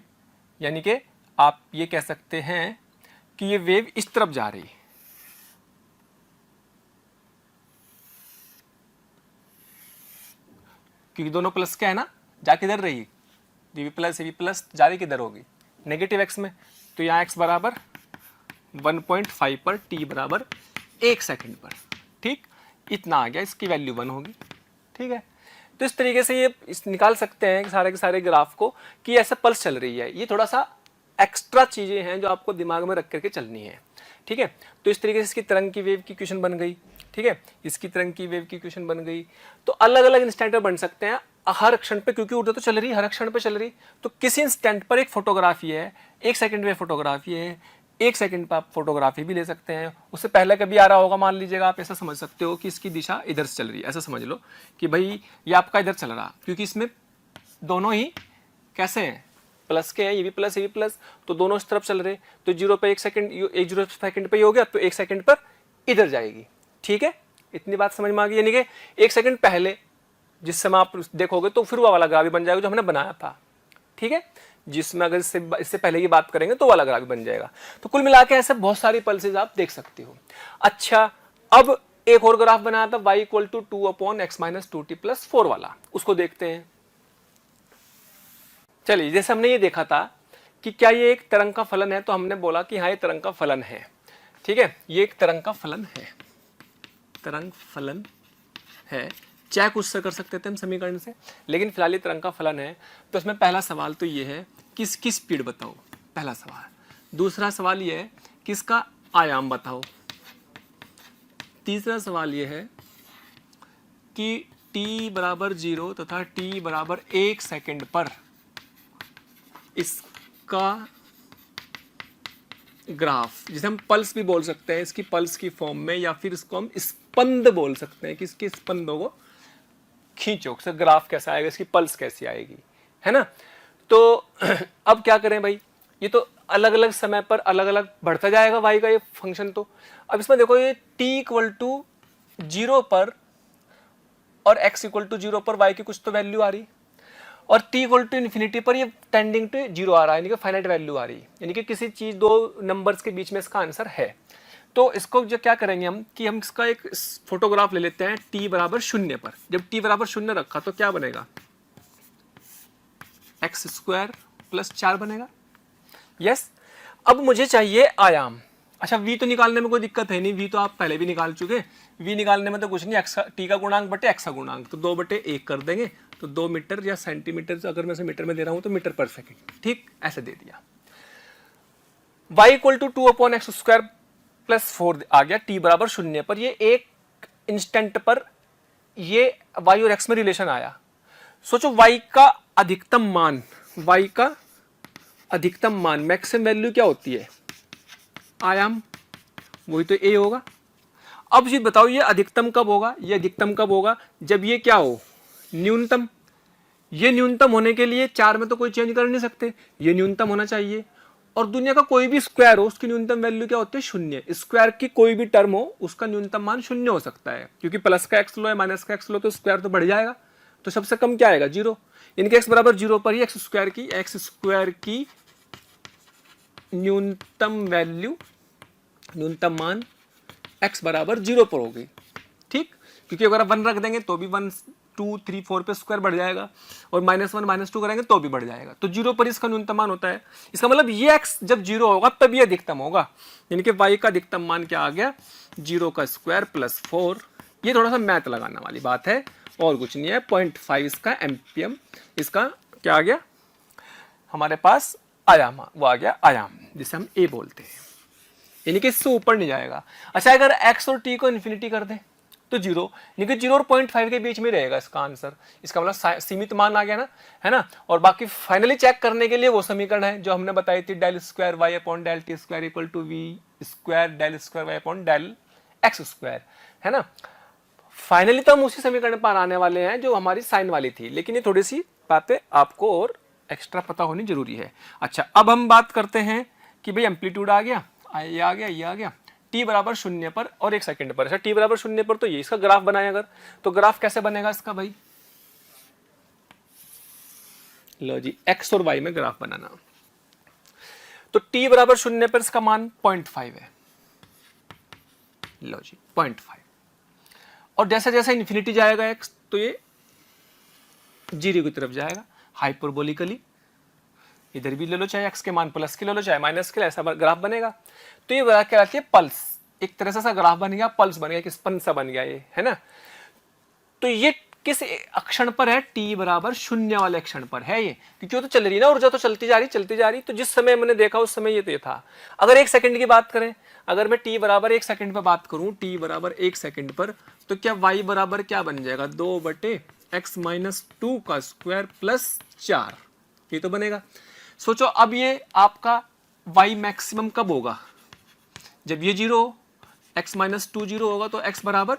यानी कि आप ये कह सकते हैं कि ये वेव इस तरफ जा रही है, क्योंकि दोनों प्लस क्या है ना, जा किधर रही? वी प्लस जा रही किधर होगी? नेगेटिव x में। तो यहाँ x बराबर 1.5 पर, t बराबर 1 सेकंड पर, ठीक, इतना आ गया, इसकी वैल्यू 1 होगी, ठीक है। तो इस तरीके से ये निकाल सकते हैं सारे के सारे ग्राफ को कि ऐसे पल्स चल रही है। ये थोड़ा सा एक्स्ट्रा चीज़ें हैं जो आपको दिमाग में रख करके चलनी है, ठीक है। तो इस तरीके से इसकी तरंग की वेव की इक्वेशन बन गई, ठीक है, इसकी तरंग की वेव की इक्वेशन बन गई। तो अलग अलग इंस्टेंट पर बन सकते हैं हर क्षण पे, क्योंकि ऊर्जा तो चल रही है, हर क्षण पे चल रही। तो किसी इंस्टेंट पर एक फोटोग्राफी है, 1 सेकंड में फोटोग्राफी है, 1 सेकंड पर आप फोटोग्राफी भी ले सकते हैं। उससे पहले कभी आ रहा होगा, मान लीजिएगा आप ऐसा समझ सकते हो कि इसकी दिशा इधर से चल रही है, ऐसा समझ लो कि भाई ये आपका इधर चल रहा, क्योंकि इसमें दोनों ही कैसे हैं, प्लस के हैं, ये भी प्लस ये भी प्लस, तो दोनों इस तरफ चल रहे। तो 0 पे 1 सेकंड, 0 सेकंड पे ही हो गया, तो 1 सेकंड पर इधर जाएगी, ठीक है। इतनी बात समझ में आ गई, यानी कि 1 सेकंड पहले जिस समय आप देखोगे तो फिर वो वाला ग्राफ भी बन जाएगा जो हमने बनाया था, ठीक है। जिसमें अगर इससे पहले की बात करेंगे तो वाला ग्राफ भी बन जाएगा। तो कुल मिला के ऐसे बहुत सारी पल्सेज आप देख सकते हो। अच्छा, अब एक और ग्राफ बनाया था y इक्वल टू 2/(x-2t+4) वाला, उसको देखते हैं। चलिए, जैसे हमने ये देखा था कि क्या ये एक तरंग का फलन है, तो हमने बोला कि हाँ ये तरंग का फलन है, ठीक है, ये एक तरंग का फलन है, तरंग फलन है। चेक उससे कर सकते थे हम समीकरण से, लेकिन फिलहाल ये तरंग का फलन है। तो इसमें पहला सवाल तो ये है कि इसकी स्पीड बताओ, पहला सवाल। दूसरा सवाल ये है कि इसका आयाम बताओ। तीसरा सवाल ये है कि t बराबर 0 तथा t बराबर 1 सेकंड पर इसका ग्राफ, जिसे हम पल्स भी बोल सकते हैं, इसकी पल्स की फॉर्म में, या फिर इसको हम स्पंद बोल सकते हैं कि इसके स्पंदों को खींचो, उसका ग्राफ कैसा आएगा, इसकी पल्स कैसी आएगी, है ना। तो अब क्या करें भाई, ये तो अलग अलग समय पर अलग अलग बढ़ता जाएगा y का ये फंक्शन। तो अब इसमें देखो, ये t इक्वल टू 0 पर और x इक्वल टू 0 पर y की कुछ तो वैल्यू आ रही, और t इक्वल टू इन्फिनिटी पर ये टेंडिंग टू 0 आ रहा है, यानी कि फाइनाइट वैल्यू आ रही है, यानी कि किसी चीज दो नंबर्स के बीच में इसका आंसर है। तो इसको जो क्या करेंगे हम कि हम इसका एक फोटोग्राफ ले लेते हैं t बराबर 0 पर। जब t बराबर 0 रखा तो क्या बनेगा, x² + 4 बनेगा, यस। अब मुझे चाहिए आयाम। अच्छा, v तो निकालने में कोई दिक्कत है नहीं, v तो आप पहले भी निकाल चुके, v निकालने में तो कुछ नहीं, t का गुणांक बटे x का गुणांक, तो 2/1 कर देंगे, तो 2 मीटर या सेंटीमीटर, अगर मैं इसे मीटर में दे रहा हूं तो मीटर पर सेकेंड, ठीक, ऐसे दे दिया। y इक्वल टू 2/(x² + 4) आ गया t बराबर 0 पर। ये एक इंस्टेंट पर ये y और x में रिलेशन आया। सोचो y का अधिकतम मान, y का अधिकतम मान, मैक्सिमम वैल्यू क्या होती है, आयाम, वही तो ए होगा। अब जी बताओ ये अधिकतम कब होगा, ये अधिकतम कब होगा, जब ये क्या हो, न्यूनतम। ये न्यूनतम होने के लिए 4 में तो कोई चेंज कर नहीं सकते, ये न्यूनतम होना चाहिए। और दुनिया का कोई भी स्क्वायर हो उसकी न्यूनतम वैल्यू क्या होती है, शून्य। स्क्वायर की कोई भी टर्म हो उसका न्यूनतम मान शून्य हो सकता है, क्योंकि प्लस का एक्स लो है माइनस का एक्स लो तो स्क्वायर तो बढ़ जाएगा, तो सबसे कम क्या आएगा, 0। इनके एक्स बराबर 0 पर ही एक्स स्क्वायर की न्यूनतम वैल्यू, न्यूनतम मान x बराबर 0 पर होगी, ठीक। क्योंकि अगर आप 1 रख देंगे तो भी 1 2 3 4 पे स्क्वायर बढ़ जाएगा, और -1 -2 करेंगे तो भी बढ़ जाएगा, तो 0 पर इसका न्यूनतम मान होता है। इसका मतलब ये x जब 0 होगा तब ये अधिकतम होगा, यानी कि y का अधिकतम मान क्या आ गया, 0 का स्क्वायर प्लस 4। ये थोड़ा सा मैथ लगाने वाली बात है और कुछ नहीं है। 0.5 इसका एम्पियम, इसका क्या आ गया हमारे पास, आयाम, वो आ गया आयाम, जिसे हम a बोलते हैं, यानी कि इससे ऊपर नहीं जाएगा। अच्छा, अगर x और t को इन्फिनिटी कर दें तो 0, यानी कि 0 और 0.5 के बीच में रहेगा इसका आंसर। इसका मतलब सीमित मान आ गया ना, है ना। और बाकी फाइनली चेक करने के लिए वो समीकरण है जो हमने बताई थी, del square y upon del t square equal to v square del square y upon del x square, है ना। फाइनली तो हम उसी समीकरण पर आने वाले हैं जो हमारी साइन वाली थी, लेकिन ये थोड़ी सी बातें आपको और एक्स्ट्रा पता होनी जरूरी है। अच्छा, अब हम बात करते हैं कि भाई एम्पलीट्यूड आ गया, ये आ गया, ये आ गया, t बराबर 0 पर और 1 सेकंड पर। अच्छा, t बराबर 0 पर तो ये इसका ग्राफ बनाए अगर, तो ग्राफ कैसे बनेगा इसका भाई, लो जी x और y में ग्राफ बनाना। तो t बराबर 0 पर इसका मान 0.5 है, लो जी 0.5। और जैसे जैसे इन्फिनिटी जाएगा x तो ये 0 की तरफ जाएगा हाइपरबोलिकली। इधर भी ले लो, चाहे x के मान प्लस के ले लो चाहे माइनस के, ऐसा ग्राफ बनेगा। तो ये क्या कहलाती है, पल्स। एक तरह से ऐसा ग्राफ बन गया, पल्स बन गया, स्पंज सा बन गया ये, है ना। तो ये किस अक्षण पर है, t बराबर 0 वाले अक्षण पर है ये, क्योंकि वो तो चल रही ना, ऊर्जा तो चलती जा रही। तो जिस समय मैंने देखा उस समय ये तो ये था। अगर 1 सेकंड की बात करें, अगर मैं t बराबर 1 सेकंड पर बात करूं, t बराबर 1 सेकंड पर, तो क्या y बराबर क्या बन जाएगा, 2/x-2 का स्क्वायर प्लस 4, ये तो बनेगा। सोचो अब ये आपका y मैक्सिमम कब होगा, जब ये 0 x-2 0 होगा तो x बराबर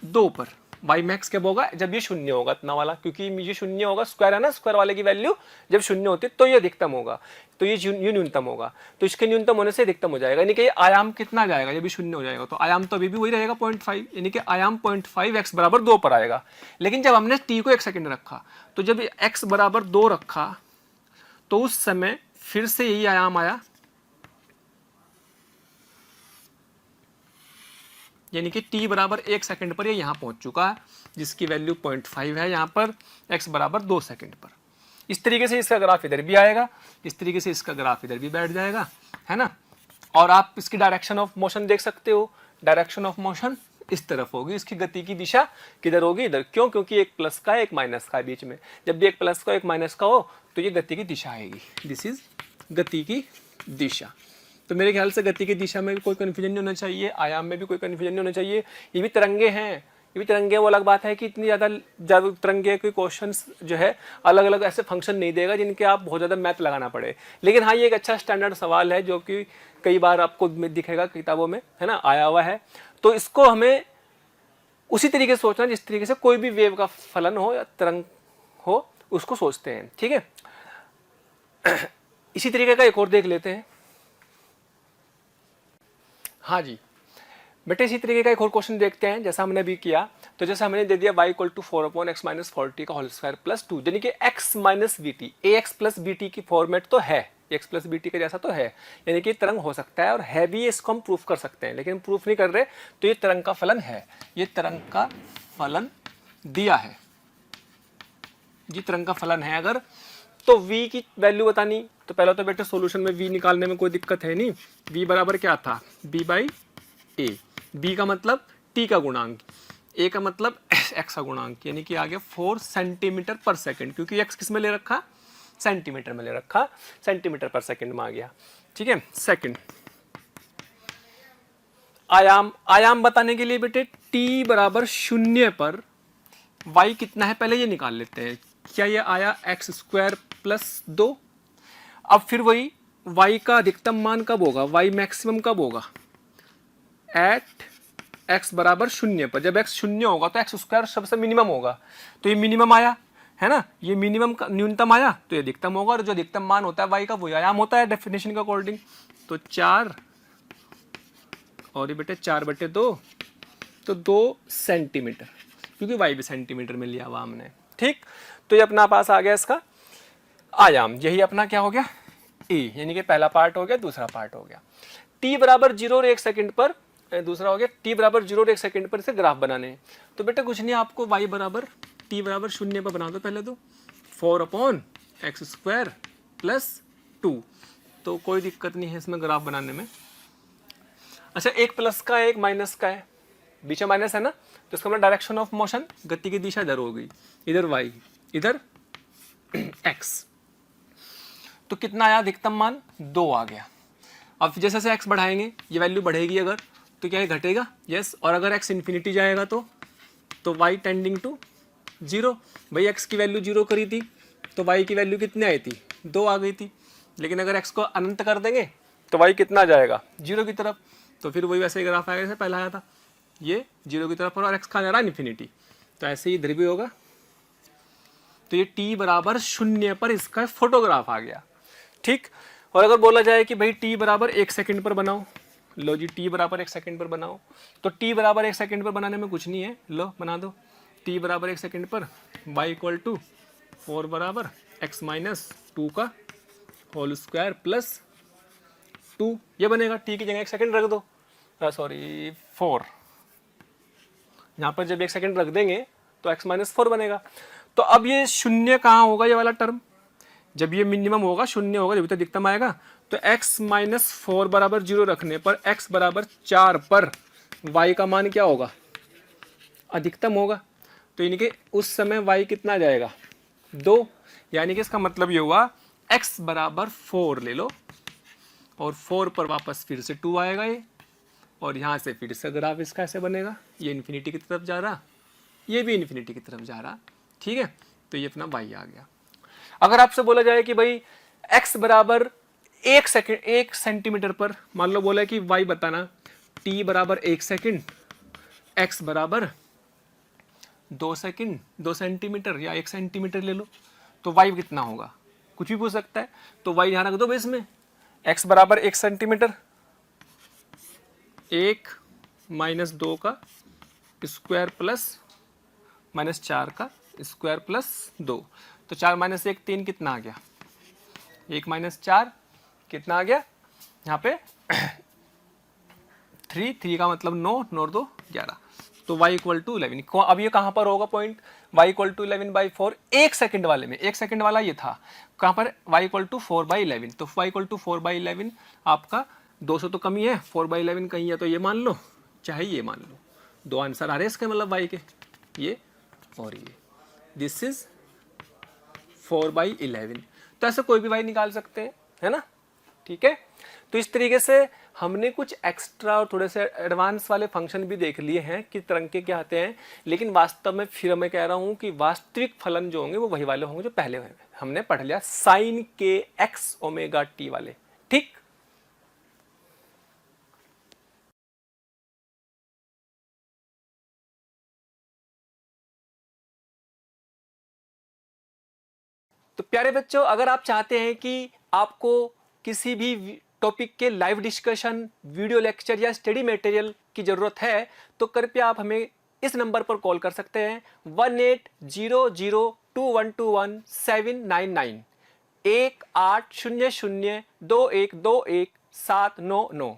2 पर। y मैक्स कब होगा, जब ये 0 होगा, इतना वाला, क्योंकि ये 0 होगा, स्क्वायर है ना, स्क्वायर वाले की वैल्यू जब 0 होती तो ये अधिकतम होगा, तो ये न्यूनतम होगा, तो इसके न्यूनतम होने से अधिकतम हो जाएगा, यानी कि आयाम कितना जाएगा, जब ये 0 हो जाएगा तो आयाम तो अभी भी वही रहेगा 0.5, यानी कि आयाम 0.5 x बराबर 2 पर आएगा। लेकिन जब हमने t को 1 सेकंड रखा, तो जब x बराबर 2 रखा तो उस समय फिर से यही आयाम आया, यानी कि t बराबर 1 सेकंड पर ये यहां पहुंच चुका है, जिसकी वैल्यू 0.5 है यहां पर, x बराबर 2 सेकंड पर। इस तरीके से इसका ग्राफ इधर भी आएगा, इस तरीके से इसका ग्राफ इधर भी बैठ जाएगा, है ना। और आप इसकी डायरेक्शन ऑफ मोशन देख सकते हो, डायरेक्शन ऑफ मोशन इस तरफ होगी, इसकी गति की दिशा किधर होगी, इधर। क्यों, क्योंकि एक प्लस का एक माइनस का बीच में, जब भी एक प्लस का एक माइनस का हो तो ये गति की दिशा आएगी, दिस इज गति की दिशा। तो मेरे ख्याल से गति की दिशा में भी कोई कन्फ्यूजन नहीं होना चाहिए, आयाम में भी कोई कन्फ्यूजन नहीं होना चाहिए। ये भी तिरंगे हैं, ये भी तिरंगे, वो अलग बात है कि इतनी ज़्यादा तिरंगे के क्वेश्चंस जो है अलग अलग ऐसे फंक्शन नहीं देगा जिनके आप बहुत ज़्यादा मैथ लगाना पड़े। लेकिन हाँ, ये एक अच्छा स्टैंडर्ड सवाल है जो कि कई बार आपको दिखेगा किताबों में, है ना, आया हुआ है। तो इसको हमें उसी तरीके से सोचना जिस तरीके से कोई भी वेव का फलन हो या तरंग हो उसको सोचते हैं, ठीक है। इसी तरीके का एक और देख लेते हैं। हाँ जी बेटे, इसी तरीके का एक और क्वेश्चन देखते हैं जैसा हमने अभी किया। तो जैसे हमने दे दिया y = 4/x-40 का होल स्क्वायर प्लस 2, यानी कि x - bt, ax + bt की फॉर्मेट तो है, x + bt के जैसा तो है, यानी कि तरंग हो सकता है और है भी, इसको हम प्रूफ कर सकते हैं, लेकिन प्रूफ नहीं कर रहे। तो ये तरंग का फलन है, ये तरंग का फलन दिया है, ये तरंग का फलन है। अगर तो v की वैल्यू बतानी, तो पहला तो बेटे सॉल्यूशन में v निकालने में कोई दिक्कत है नहीं। v बराबर क्या था, b/a, b का मतलब t का गुणांक, a का मतलब x का गुणांक, यानी कि आ गया 4 सेंटीमीटर पर सेकंड, क्योंकि x किस में ले रखा, सेंटीमीटर में ले रखा, सेंटीमीटर पर सेकंड में आ गया, ठीक है। सेकंड आयाम बताने के लिए बेटे t बराबर 0 पर y कितना है पहले ये निकाल लेते हैं। क्या ये आया x² + 2। अब फिर वही y का अधिकतम मान कब होगा, y मैक्सिमम कब होगा, एट x बराबर 0 पर। जब x 0 होगा तो x² सबसे मिनिमम होगा, तो ये मिनिमम आया है ना, ये मिनिमम का न्यूनतम आया तो ये अधिकतम होगा, और जो अधिकतम मान होता है y का वो आयाम होता है डेफिनेशन के अकॉर्डिंग। तो 4 और ये बेटे 4/2 तो 2 सेंटीमीटर, क्योंकि y भी सेंटीमीटर में लिया हुआ हमने। ठीक, तो ये अपना पास आ गया इसका आयाम, यही अपना क्या हो गया e, यानी कि पहला पार्ट हो गया, दूसरा पार्ट हो गया। t बराबर 0 और 1 सेकंड पर, दूसरा हो गया t बराबर 0 और 1 सेकंड पर इसे ग्राफ बनाने हैं। तो बेटा कुछ नहीं, आपको y बराबर t बराबर 0 पर बना दो पहले तो, 4/x² + 2, तो कोई दिक्कत नहीं है इसमें ग्राफ बनाने में। अच्छा, एक प्लस का है एक माइनस का है, बीच में माइनस है ना, तो इसका मतलब डायरेक्शन ऑफ मोशन, गति की दिशा इधर होगी, इधर y इधर x, तो कितना आया अधिकतम मान 2 आ गया। अब जैसे जैसे x बढ़ाएंगे ये वैल्यू बढ़ेगी अगर, तो क्या ये घटेगा, यस, और अगर x इन्फिनिटी जाएगा तो y टेंडिंग टू 0। भाई x की वैल्यू 0 करी थी तो y की वैल्यू कितनी आई थी, 2 आ गई थी, लेकिन अगर x को अनंत कर देंगे तो y कितना जाएगा 0 की तरफ, तो फिर वही वैसे ही ग्राफ आएगा जैसे पहला आया था, ये 0 की तरफ और x कहाँ जा रहा है इन्फिनिटी, तो ऐसे ही इधर भी होगा। तो ये t बराबर 0 पर इसका फोटोग्राफ आ गया। ठीक, और अगर बोला जाए कि भाई t बराबर 1 सेकंड पर बनाओ, लो जी t बराबर 1 सेकंड पर बनाओ, तो t बराबर 1 सेकंड पर बनाने में कुछ नहीं है, लो बना दो, t बराबर 1 सेकंड पर y = 4 बराबर x - 2 का होल स्क्वायर प्लस 2, ये बनेगा। t की जगह 1 सेकंड रख दो, सॉरी 4, यहाँ पर जब 1 सेकंड रख देंगे तो x - 4 बनेगा। तो अब ये 0 कहाँ होगा, ये वाला टर्म, जब ये मिनिमम होगा 0 होगा जब तक अधिकतम आएगा, तो x - 4 बराबर 0 रखने पर x बराबर 4 पर y का मान क्या होगा, अधिकतम होगा, तो यानी कि उस समय y कितना जाएगा 2, यानी कि इसका मतलब ये हुआ x बराबर 4 ले लो, और 4 पर वापस फिर से 2 आएगा ये, और यहाँ से फिर से ग्राफ इसका ऐसे बनेगा, ये इन्फिनिटी की तरफ जा रहा, ये भी इन्फिनिटी की तरफ जा रहा। ठीक है, तो ये अपना y आ गया। अगर आपसे बोला जाए कि भाई x बराबर 1 सेंटीमीटर पर, मान लो बोला कि y बताना, t बराबर 1 सेकंड, x बराबर 2 सेकंड, 2 सेंटीमीटर या 1 सेंटीमीटर ले लो, तो y कितना होगा, कुछ भी पूछ सकता है, तो y यहाँ रख दो बेस में, x बराबर 1 सेंटीमीटर, 1 - 2 का स्क्वायर प्लस -4 का स्क्वायर प्लस 2, तो 4 - 1 3 कितना आ गया, 1 - 4 कितना आ गया यहाँ पे 3 का मतलब 9, 9 2 11, तो y = 11। अब ये कहाँ पर होगा पॉइंट, y = 11/4, 1 सेकंड वाले में, 1 सेकंड वाला ये था, कहाँ पर y = 4/11, तो y = 4/11 आपका 200 तो कमी है, 4/11 कहीं है तो ये मान लो चाहे ये मान लो, 2 आंसर आ रहे हैं इसके मतलब y के, ये और ये, दिस इज 4/11, तो ऐसे कोई भी y निकाल सकते हैं, है ना। ठीक है, तो इस तरीके से हमने कुछ एक्स्ट्रा और थोड़े से एडवांस वाले फंक्शन भी देख लिए हैं कि तरंगे क्या आते हैं, लेकिन वास्तव में फिर मैं कह रहा हूं कि वास्तविक फलन जो होंगे वो वही वाले होंगे जो पहले हमने पढ़ लिया, sin के x ω t वाले। ठीक, तो प्यारे बच्चों, अगर आप चाहते हैं कि आपको किसी भी टॉपिक के लाइव डिस्कशन, वीडियो लेक्चर या स्टडी मटेरियल की ज़रूरत है, तो कृपया आप हमें इस नंबर पर कॉल कर सकते हैं 18002121 799 18002121 799।